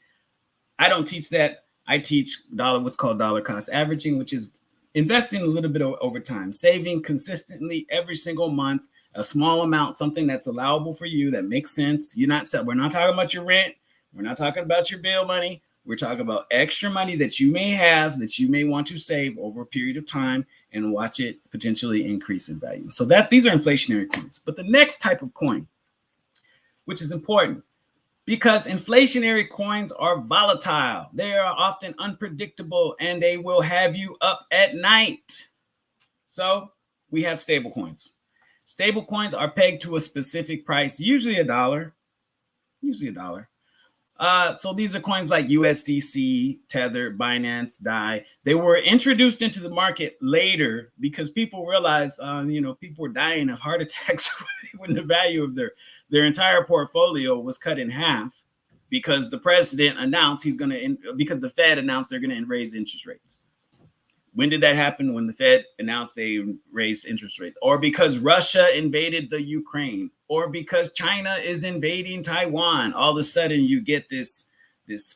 I don't teach that. I teach what's called dollar cost averaging, which is investing a little bit over time, saving consistently every single month, a small amount, something that's allowable for you, that makes sense. We're not talking about your rent. We're not talking about your bill money. We're talking about extra money that you may have, that you may want to save over a period of time and watch it potentially increase in value. So these are inflationary coins. But the next type of coin, which is important, because inflationary coins are volatile. They are often unpredictable and they will have you up at night. So we have stable coins. Stable coins are pegged to a specific price, usually a dollar. So these are coins like USDC, Tether, Binance, DAI. They were introduced into the market later because people realized, people were dying of heart attacks when the value of their entire portfolio was cut in half because the president announced because the Fed announced they're going to raise interest rates. When did that happen? When the Fed announced they raised interest rates, or because Russia invaded the Ukraine, or because China is invading Taiwan. All of a sudden you get this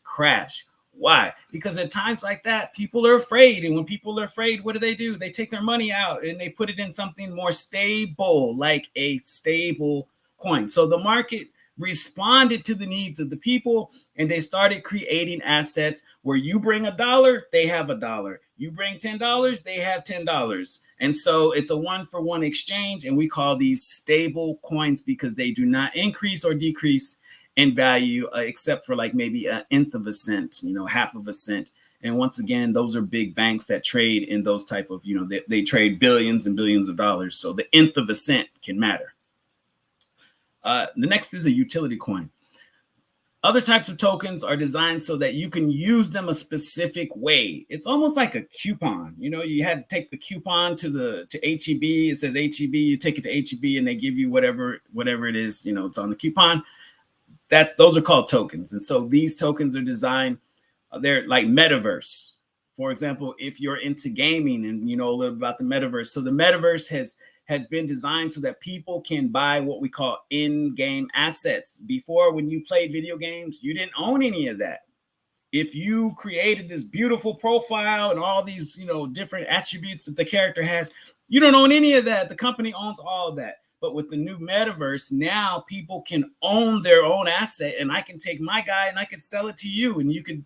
crash. Why? Because at times like that, people are afraid. And when people are afraid, what do? They take their money out and they put it in something more stable, like a stable coin. So the market responded to the needs of the people, and they started creating assets where you bring $1, they have $1. You bring $10, they have $10. And so it's a one-for-one exchange, and we call these stable coins because they do not increase or decrease in value except for like maybe an nth of a cent, half of a cent. And once again, those are big banks that trade in those type of, they trade billions and billions of dollars. So the nth of a cent can matter. The next is a utility coin. Other types of tokens are designed so that you can use them a specific way. It's almost like a coupon. You had to take the coupon to HEB. It says HEB. You take it to HEB and they give you whatever it is. It's on the coupon. Those are called tokens. And so these tokens are designed. They're like metaverse. For example, if you're into gaming and a little bit about the metaverse. So the metaverse has been designed so that people can buy what we call in-game assets. Before, when you played video games, you didn't own any of that. If you created this beautiful profile and all these, different attributes that the character has, you don't own any of that. The company owns all of that. But with the new metaverse, now people can own their own asset, and I can take my guy and I can sell it to you, and you could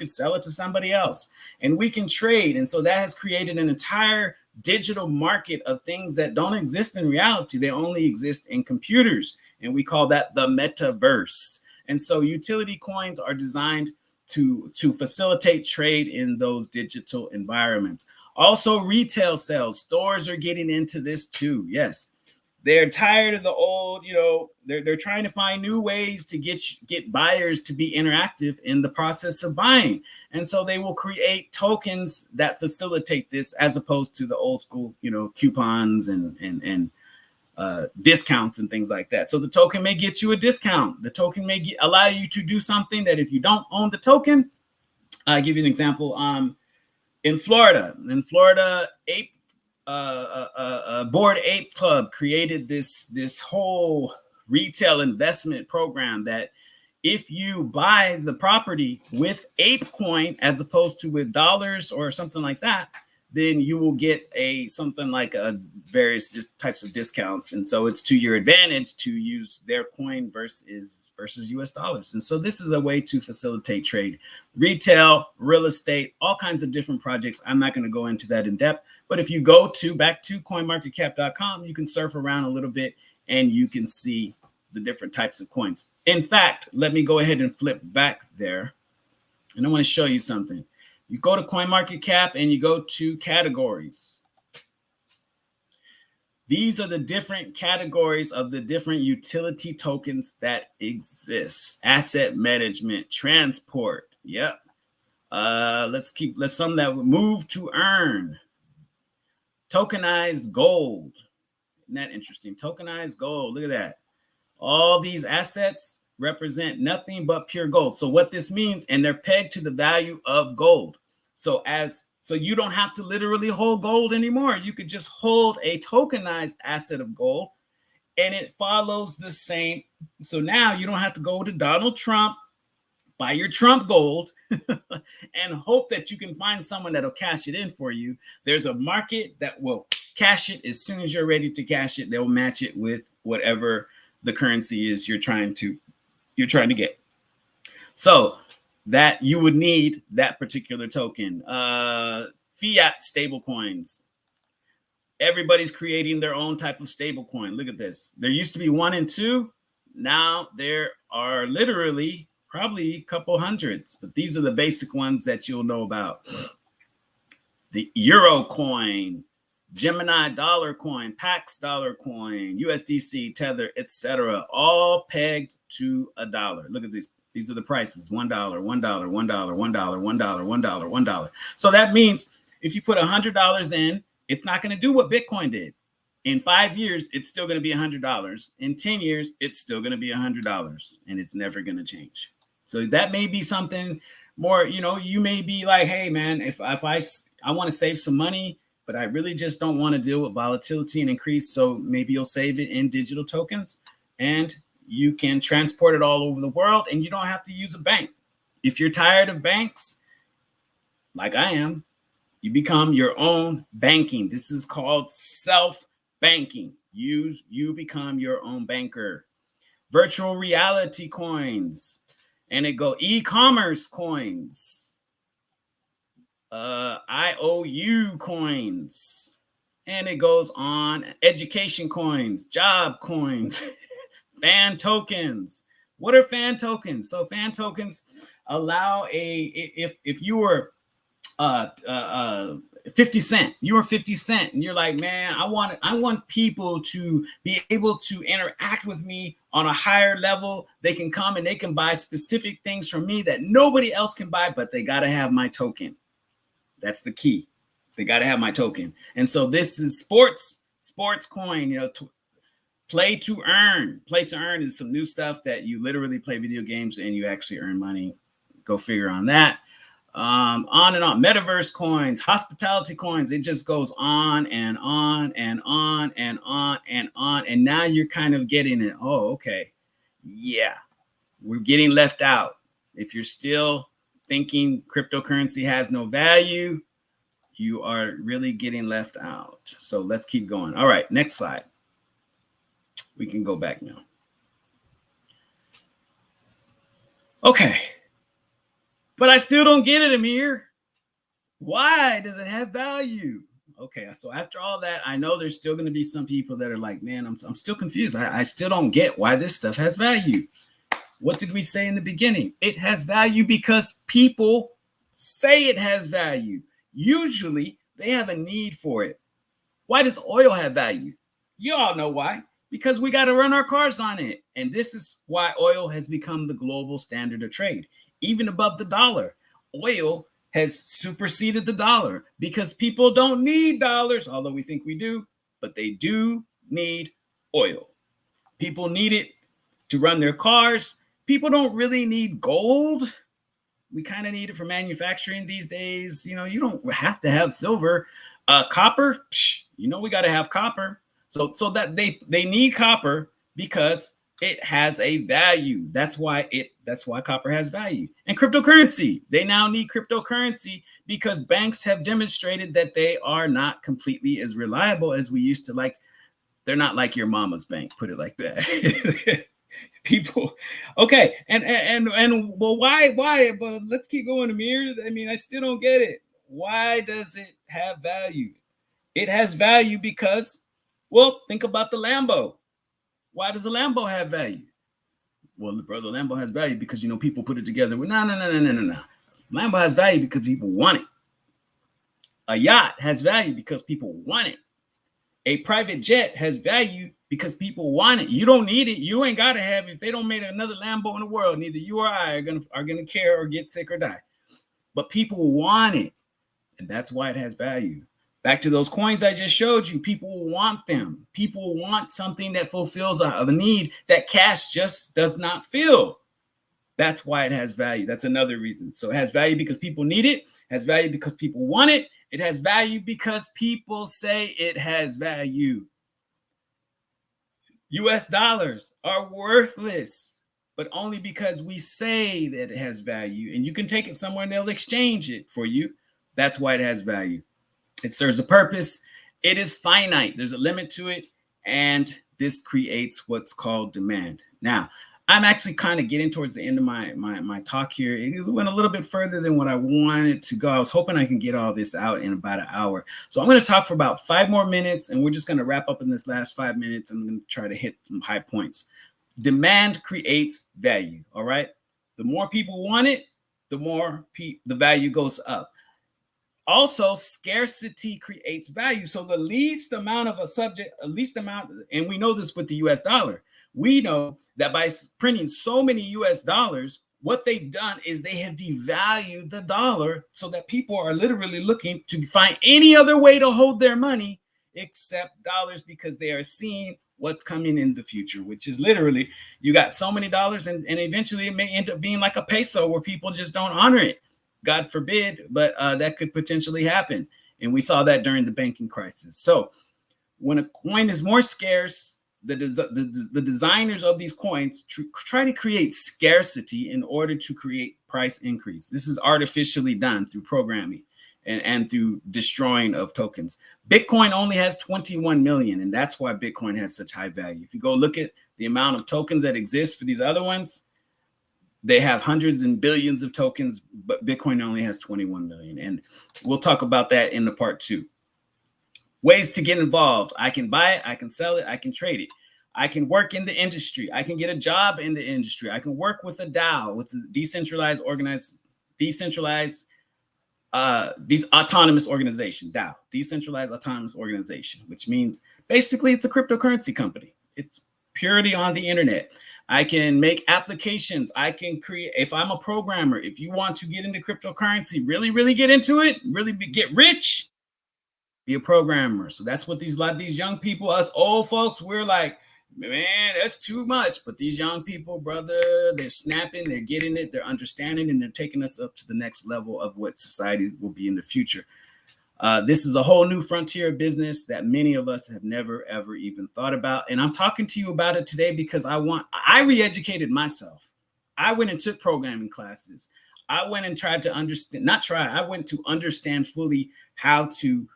sell it to somebody else, and we can trade. And so that has created an entire digital market of things that don't exist in reality. They only exist in computers, and we call that the metaverse. And so utility coins are designed to facilitate trade in those digital environments. Also, retail sales. Stores are getting into this too. Yes. They're tired of the old, they're trying to find new ways to get buyers to be interactive in the process of buying. And so they will create tokens that facilitate this as opposed to the old school, coupons and discounts and things like that. So the token may get you a discount. The token may allow you to do something that if you don't own the token, I'll give you an example. In Florida, Bored Ape Club created this whole retail investment program that if you buy the property with Ape Coin as opposed to with dollars or something like that, then you will get something like various types of discounts. And so it's to your advantage to use their coin versus US dollars. And so this is a way to facilitate trade. Retail, real estate, all kinds of different projects. I'm not going to go into that in depth. But if you go back to coinmarketcap.com, you can surf around a little bit and you can see the different types of coins. In fact, let me go ahead and flip back there. And I want to show you something. You go to CoinMarketCap and you go to categories. These are the different categories of the different utility tokens that exist. Asset management, transport. Yep. Let's some that move to earn. Tokenized gold. Isn't that interesting? Tokenized gold. Look at that. All these assets represent nothing but pure gold. So what this means, and they're pegged to the value of gold. So you don't have to literally hold gold anymore. You could just hold a tokenized asset of gold and it follows the same. So now you don't have to go to Donald Trump, buy your Trump gold and hope that you can find someone that'll cash it in for you. There's a market that will cash it as soon as you're ready to cash it. They'll match it with whatever the currency is you're trying to get. So that you would need that particular token. Fiat stable coins. Everybody's creating their own type of stable coin. Look at this. There used to be 1 and 2. Now there are literally probably a couple hundreds, but these are the basic ones that you'll know about. The Euro coin, Gemini dollar coin, Pax dollar coin, USDC, Tether, etc., all pegged to $1. Look at these. These are the prices: $1, $1, $1, $1, $1, $1, $1, $1. So that means if you put $100 in, it's not going to do what Bitcoin did. In 5 years, it's still going to be $100. In 10 years, it's still going to be $100, and it's never going to change. So that may be something more. You may be like, hey man, if I want to save some money, but I really just don't want to deal with volatility and increase. So maybe you'll save it in digital tokens, and you can transport it all over the world, and you don't have to use a bank. If you're tired of banks, like I am, you become your own banking. This is called self-banking. You become your own banker. Virtual reality coins, and it go e-commerce coins, IOU coins, and it goes on. Education coins, job coins. Fan tokens. What are fan tokens? So fan tokens allow if you were 50 Cent, you were 50 Cent, and you're like, man, I want people to be able to interact with me on a higher level. They can come and they can buy specific things from me that nobody else can buy, but they got to have my token. That's the key. They got to have my token. And so this is sports coin, Play to earn. Play to earn is some new stuff that you literally play video games and you actually earn money. Go figure on that. On and on. Metaverse coins, hospitality coins. It just goes on and on and on and on and on. And now you're kind of getting it. Oh, okay. Yeah, we're getting left out. If you're still thinking cryptocurrency has no value, you are really getting left out. So let's keep going. All right, next slide. We can go back now. Okay. But I still don't get it, Amir. Why does it have value? Okay, so after all that, I know there's still going to be some people that are like, man, I'm still confused. I still don't get why this stuff has value. What did we say in the beginning? It has value because people say it has value. Usually, they have a need for it. Why does oil have value? You all know why. Because we got to run our cars on it. And this is why oil has become the global standard of trade. Even above the dollar, oil has superseded the dollar because people don't need dollars, although we think we do, but they do need oil. People need it to run their cars. People don't really need gold. We kind of need it for manufacturing these days. You don't have to have silver. Copper, we got to have copper. So that they need copper because it has a value. That's why copper has value. And cryptocurrency, they now need cryptocurrency because banks have demonstrated that they are not completely as reliable as we used to. Like, they're not like your mama's bank, put it like that. People, okay, and well, why? But let's keep going, Amir. I mean, I still don't get it. Why does it have value? It has value because, well, think about the Lambo. Why does a Lambo have value? Well, brother, Lambo has value because, people put it together. No. Lambo has value because people want it. A yacht has value because people want it. A private jet has value because people want it. You don't need it. You ain't got to have it. If they don't make another Lambo in the world, neither you or I are gonna care or get sick or die. But people want it, and that's why it has value. Back to those coins I just showed you. People want them. People want something that fulfills a need that cash just does not fill. That's why it has value. That's another reason. So it has value because people need it. It has value because people want it. It has value because people say it has value. US dollars are worthless, but only because we say that it has value. And you can take it somewhere and they'll exchange it for you. That's why it has value. It serves a purpose. It is finite. There's a limit to it. And this creates what's called demand. Now, I'm actually kind of getting towards the end of my talk here. It went a little bit further than what I wanted to go. I was hoping I can get all this out in about an hour. So I'm going to talk for about 5 more minutes, and we're just going to wrap up in this last 5 minutes. I'm going to try to hit some high points. Demand creates value, all right? The more people want it, the more the value goes up. Also, scarcity creates value. So the least amount of a subject, and we know this with the US dollar. We know that by printing so many US dollars, what they've done is they have devalued the dollar so that people are literally looking to find any other way to hold their money except dollars, because they are seeing what's coming in the future, which is literally you got so many dollars and eventually it may end up being like a peso where people just don't honor it. God forbid, but that could potentially happen. And we saw that during the banking crisis. So when a coin is more scarce, the designers of these coins try to create scarcity in order to create price increase. This is artificially done through programming and through destroying of tokens. Bitcoin only has 21 million, and that's why Bitcoin has such high value. If you go look at the amount of tokens that exist for these other ones, they have hundreds and billions of tokens, but Bitcoin only has 21 million. And we'll talk about that in the part 2. Ways to get involved. I can buy it, I can sell it, I can trade it. I can work in the industry. I can get a job in the industry. I can work with a DAO, with a decentralized autonomous organization, DAO, decentralized autonomous organization, which means basically it's a cryptocurrency company. It's purely on the internet. I can make applications. I can create, if I'm a programmer, if you want to get into cryptocurrency, really get into it, get rich, be a programmer. So that's what a lot of these young people, us old folks, we're like, man, that's too much. But these young people, brother, they're snapping, they're getting it, they're understanding, and they're taking us up to the next level of what society will be in the future. This is a whole new frontier of business that many of us have never, ever even thought about. And I'm talking to you about it today because I re-educated myself. I went and took programming classes. I went and tried to understand, I went to understand fully how to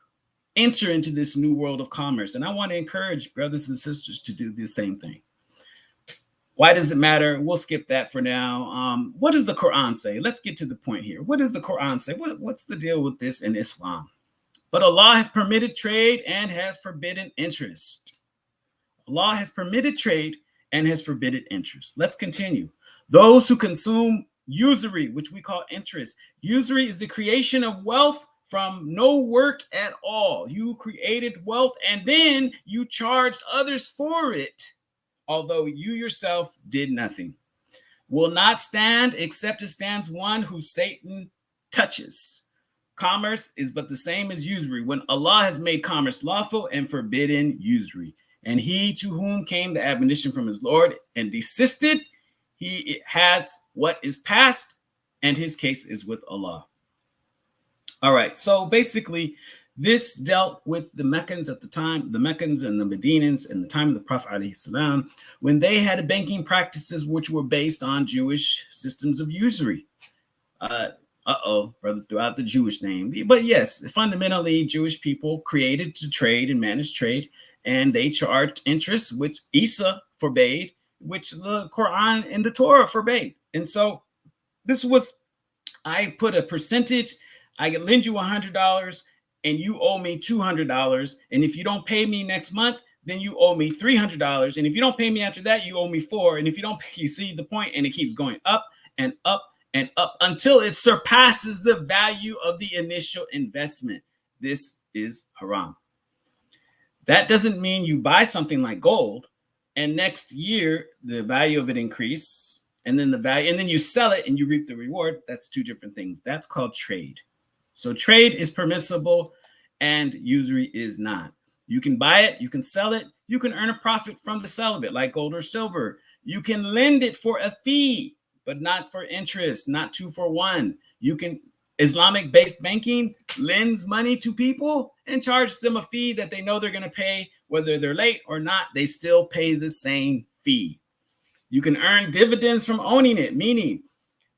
enter into this new world of commerce. And I want to encourage brothers and sisters to do the same thing. Why does it matter? We'll skip that for now. What does the Quran say? Let's get to the point here. What does the Quran say? What's the deal with this in Islam? But Allah has permitted trade and has forbidden interest. Allah has permitted trade and has forbidden interest. Let's continue. Those who consume usury, which we call interest. Usury is the creation of wealth from no work at all. You created wealth and then you charged others for it, although you yourself did nothing. Will not stand except it stands one who Satan touches. Commerce is but the same as usury, when Allah has made commerce lawful and forbidden usury. And he to whom came the admonition from his Lord and desisted, he has what is past, and his case is with Allah. All right, so basically, this dealt with the Meccans at the time, the Meccans and the Medinans in the time of the Prophet ﷺ, when they had banking practices which were based on Jewish systems of usury. Brother, throughout the Jewish name. But yes, fundamentally, Jewish people created to trade and manage trade, and they charged interest, which Isa forbade, which the Quran and the Torah forbade. And so this was, I put a percentage, I can lend you $100 and you owe me $200. And if you don't pay me next month, then you owe me $300. And if you don't pay me after that, you owe me $400. And if you don't pay, you see the point, and it keeps going up and up and up until it surpasses the value of the initial investment. This is haram. That doesn't mean you buy something like gold and next year the value of it increase, and then the value, and then you sell it and you reap the reward. That's two different things. That's called trade. So trade is permissible and usury is not. You can buy it, you can sell it, you can earn a profit from the sale of it, like gold or silver. You can lend it for a fee, but not for interest, not 2 for 1. You can, Islamic-based banking lends money to people and charges them a fee that they know they're going to pay, whether they're late or not. They still pay the same fee. You can earn dividends from owning it, meaning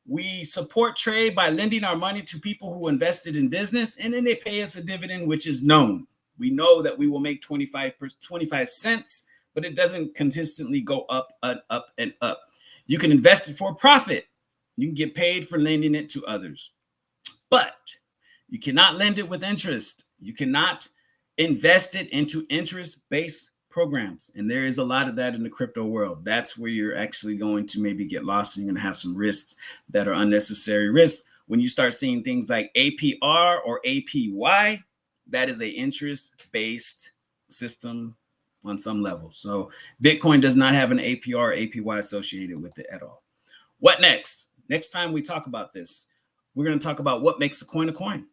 we support trade by lending our money to people who invested in business, and then they pay us a dividend, which is known. We know that we will make 25 cents, but it doesn't consistently go up and up and up. You can invest it for a profit. You can get paid for lending it to others. But you cannot lend it with interest. You cannot invest it into interest-based programs. And there is a lot of that in the crypto world. That's where you're actually going to maybe get lost, and you're going to have some risks that are unnecessary risks. When you start seeing things like APR or APY, that is an interest-based system on some level. So Bitcoin does not have an APR or APY associated with it at all. What next? Next time we talk about this, we're going to talk about what makes a coin a coin.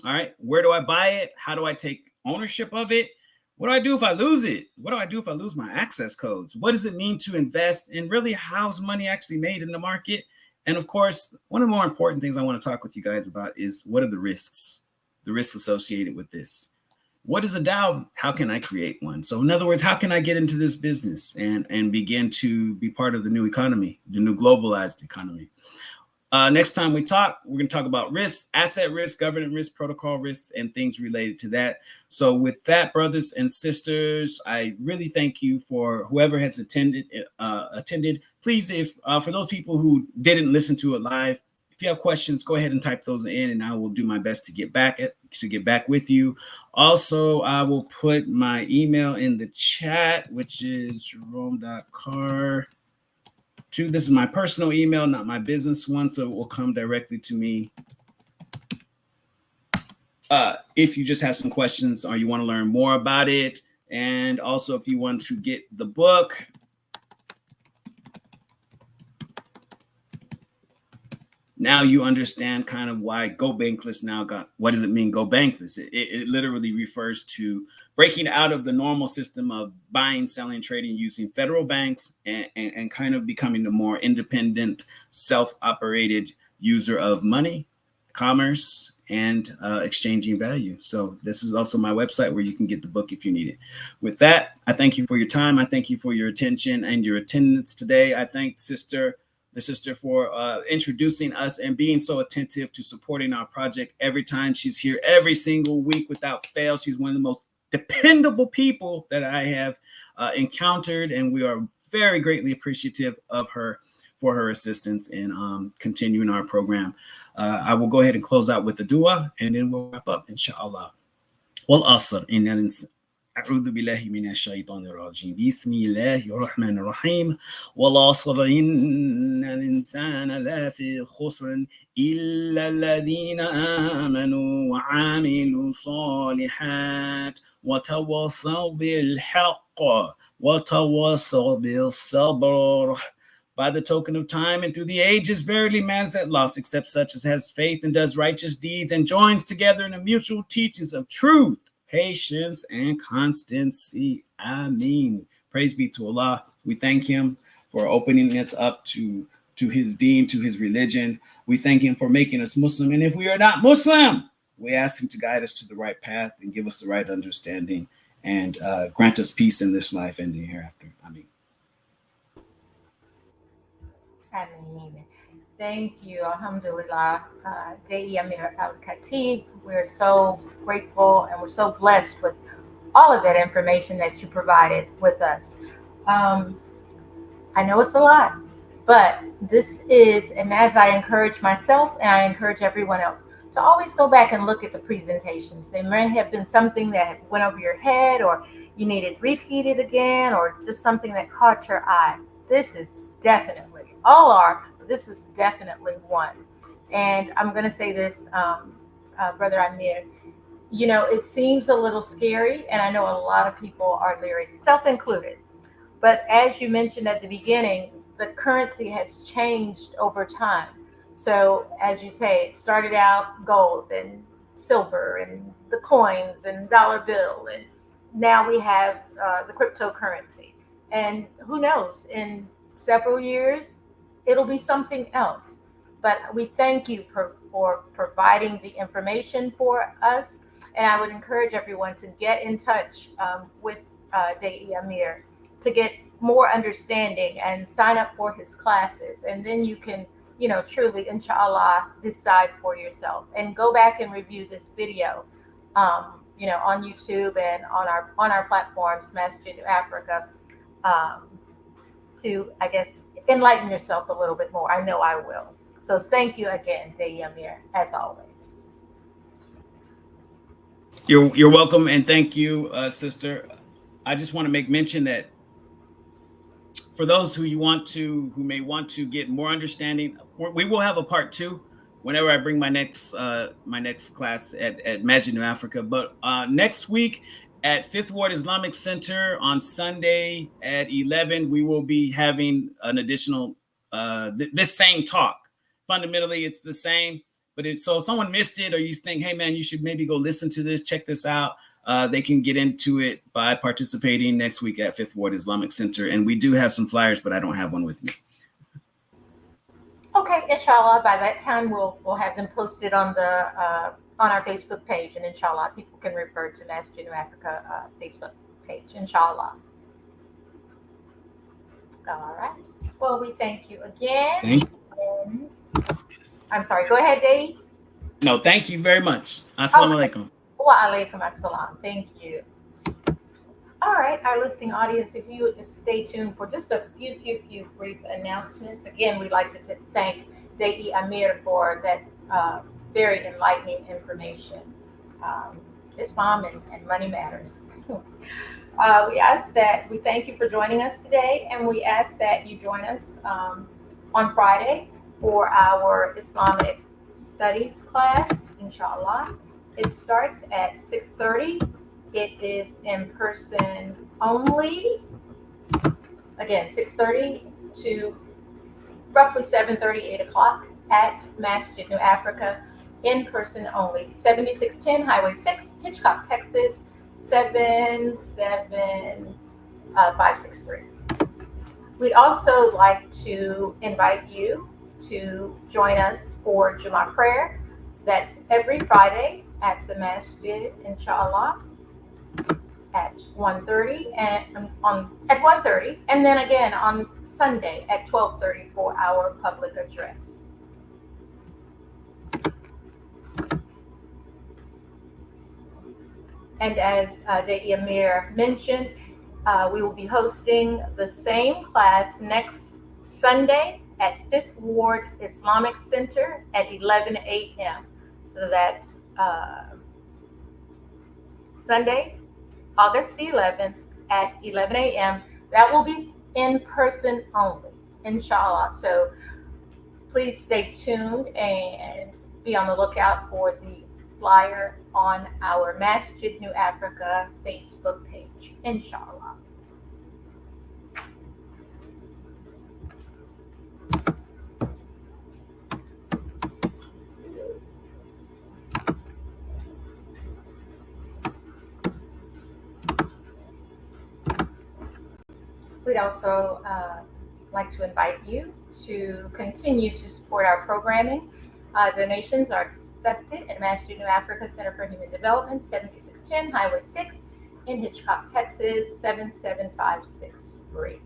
All right. Where do I buy it? How do I take ownership of it? What do I do if I lose it? What do I do if I lose my access codes? What does it mean to invest? And really, how's money actually made in the market? And of course, one of the more important things I want to talk with you guys about is what are the risks associated with this? What is a DAO? How can I create one? So in other words, how can I get into this business and begin to be part of the new economy, the new globalized economy? Next time we talk, we're going to talk about risk, asset risk, governance risk, protocol risks, and things related to that. So with that, brothers and sisters, I really thank you for whoever has attended. Please, if for those people who didn't listen to it live, if you have questions, go ahead and type those in, and I will do my best to get back with you. Also, I will put my email in the chat, which is jerome.carr. This is my personal email, not my business one, so it will come directly to me. If you just have some questions or you want to learn more about it, and also if you want to get the book, now you understand kind of why Go Bankless now got, what does it mean, Go Bankless? It literally refers to breaking out of the normal system of buying, selling, trading using federal banks and kind of becoming the more independent, self-operated user of money, commerce, and exchanging value. So this is also my website where you can get the book if you need it. With that, I thank you for your time. I thank you for your attention and your attendance today. I thank the sister for introducing us and being so attentive to supporting our project every time. She's here every single week without fail. She's one of the most dependable people that I have encountered, and we are very greatly appreciative of her for her assistance in continuing our program. I will go ahead and close out with the dua, and then we'll wrap up, inshallah. Wal asr, أعوذ بالله من الشيطان الرجيم بسم الله الرحمن الرحيم والعصر إن الإنسان لفي خسر إلا الذين آمنوا وعملوا الصالحات وتواصوا بالحق وتواصوا بالصبر. By the token of time and through the ages, verily man is at loss, except such as has faith and does righteous deeds and joins together in the mutual teachings of truth, patience, and constancy. Ameen. Praise be to Allah. We thank him for opening us up to his deen, to his religion. We thank him for making us Muslim. And if we are not Muslim, we ask him to guide us to the right path and give us the right understanding and grant us peace in this life and the hereafter. Ameen. Ameen. Thank you. Alhamdulillah. Dei Amir Al-Khatib. We're so grateful and we're so blessed with all of that information that you provided with us. I know it's a lot, but this is, and as I encourage myself and I encourage everyone else, to always go back and look at the presentations. There may have been something that went over your head, or you need it repeated again, or just something that caught your eye, this is definitely, all are, but this is definitely one. And I'm going to say this, Brother Amir, it seems a little scary, and I know a lot of people are leery, self included. But as you mentioned at the beginning, the currency has changed over time. So, as you say, it started out gold and silver and the coins and dollar bill, and now we have the cryptocurrency. And who knows, in several years, it'll be something else. But we thank you for providing the information for us. And I would encourage everyone to get in touch with Dei Amir to get more understanding and sign up for his classes. And then you can, truly, inshallah, decide for yourself and go back and review this video, on YouTube and on our platforms, Masjid New Africa, um, to, I guess, enlighten yourself a little bit more. I know I will. So thank you again, Dei Amir, as always. You're welcome, and thank you, sister. I just want to make mention that for those who may want to get more understanding, we will have a part 2 whenever I bring my next class at Masjid New Africa. But next week at Fifth Ward Islamic Center on Sunday at 11, we will be having an additional this same talk. Fundamentally, it's the same, but so if someone missed it, or you think, hey man, you should maybe go listen to this, check this out. They can get into it by participating next week at Fifth Ward Islamic Center. And we do have some flyers, but I don't have one with me. Okay, inshallah, by that time we'll have them posted on our Facebook page, and inshallah, people can refer to Masjid New Africa Facebook page, inshallah. All right. Well, we thank you again. Thank you. And I'm sorry. Go ahead, Dave. No, thank you very much. Assalamu alaikum. Wa alaikum assalam. Thank you. All right, our listening audience, if you would just stay tuned for just a few brief announcements. Again, we'd like to thank Dei Amir for that very enlightening information. Islam and money matters. We thank you for joining us today, and we ask that you join us on Friday for our Islamic Studies class, inshallah. It starts at 6:30. It is in person only. Again, 6:30 to roughly 7:30, 8 o'clock at Masjid New Africa, in person only. 7610 Highway 6, Hitchcock, Texas, 77563. We'd also like to invite you to join us for Jummah prayer. That's every Friday at the Masjid, inshallah, at 1:30 and at 1:30, and then again on Sunday at 12:30 for our public address. And as Dei Amir mentioned, we will be hosting the same class next Sunday at Fifth Ward Islamic Center at 11 a.m. So that's Sunday, August the 11th at 11 a.m. That will be in person only, inshallah. So please stay tuned and be on the lookout for the flyer on our Masjid New Africa Facebook page, inshallah. We'd also like to invite you to continue to support our programming. Donations are accepted at Masjid New Africa Center for Human Development, 7610 Highway 6 in Hitchcock, Texas, 77563.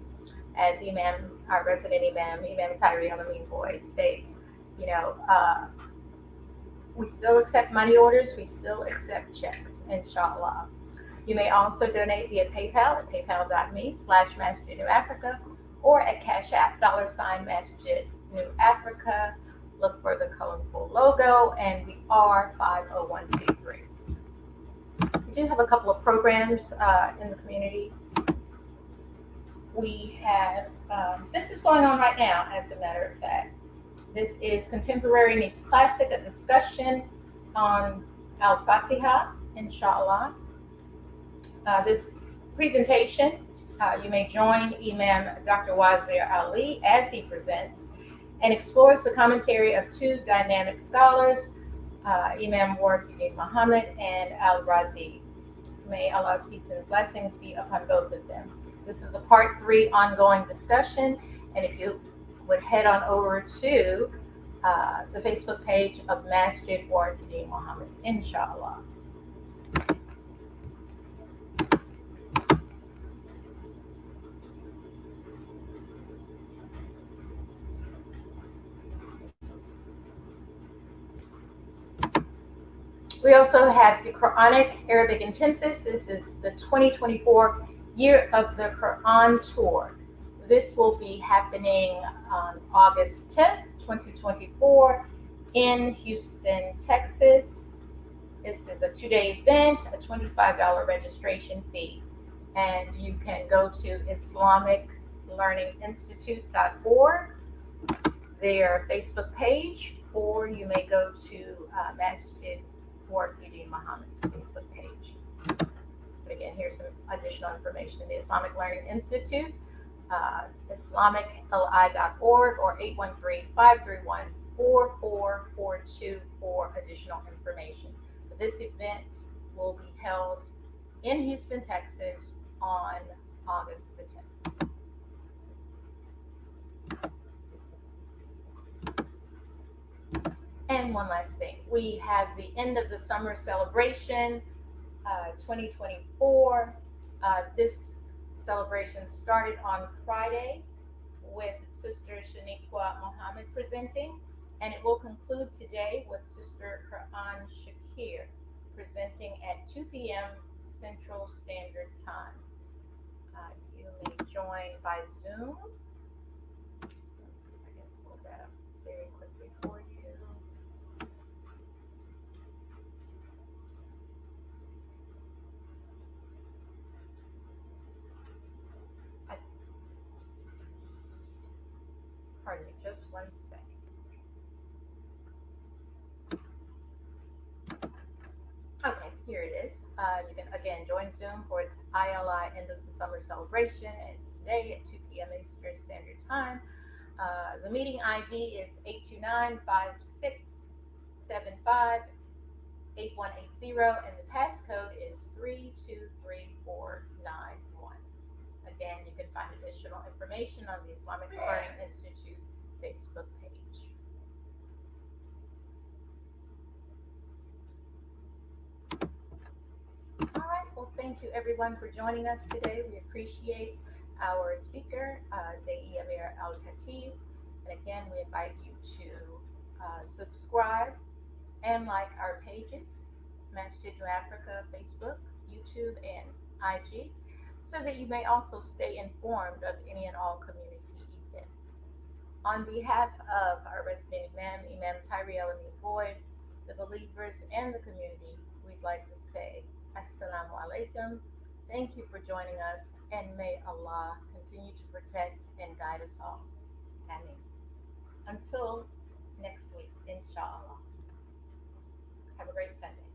As our resident Imam Tyree Alameen Boyd states, we still accept money orders, we still accept checks, inshallah. You may also donate via PayPal at paypal.me/MasjidNewAfrica or at CASHAPP $Masjid New Africa. Look for the colorful logo, and we are 501c3. We do have a couple of programs in the community. We have, this is going on right now, as a matter of fact. This is Contemporary Meets Classic, a discussion on Al Fatiha, inshallah. This presentation, you may join Imam Dr. Wazir Ali as he presents and explores the commentary of two dynamic scholars, Imam Wardi Muhammad and Al Razi. May Allah's peace and blessings be upon both of them. This is a part 3 ongoing discussion, and if you would head on over to the Facebook page of Masjid Wardi Muhammad, inshallah. We also have the Quranic Arabic Intensive. This is the 2024 Year of the Quran Tour. This will be happening on August 10th, 2024 in Houston, Texas. This is a 2-day event, a $25 registration fee. And you can go to IslamicLearningInstitute.org, their Facebook page, or you may go to Masjid Wardi Muhammad's Facebook page. But again, here's some additional information. The Islamic Learning Institute, IslamicLI.org, or 813-531-4442 for additional information. So this event will be held in Houston, Texas on August the 10th. And one last thing, we have the end of the summer celebration 2024. This celebration started on Friday with Sister Shaniqua Muhammad presenting, and it will conclude today with Sister Quran Shakir presenting at 2 p.m. Central Standard Time. You may join by Zoom. Let's see if I can pull that up very quickly for you. Pardon me, just one second. Okay, here it is. You can again join Zoom for its ILI end of the summer celebration. It's today at 2 p.m. Eastern Standard Time. The meeting ID is 829-5675-8180, and the passcode is 323491. Again, you can find additional information on the Islamic Learning Institute Facebook page. All right, well, thank you everyone for joining us today. We appreciate our speaker, Dei Amir Al-Khatib. And again, we invite you to subscribe and like our pages, Masjid New Africa, Facebook, YouTube, and IG, so that you may also stay informed of any and all community events. On behalf of our resident Imam, Imam Tyrell Amin Boyd, the believers and the community, we'd like to say Assalamu alaikum. Thank you for joining us, and may Allah continue to protect and guide us all. Ameen. Until next week, inshallah. Have a great Sunday.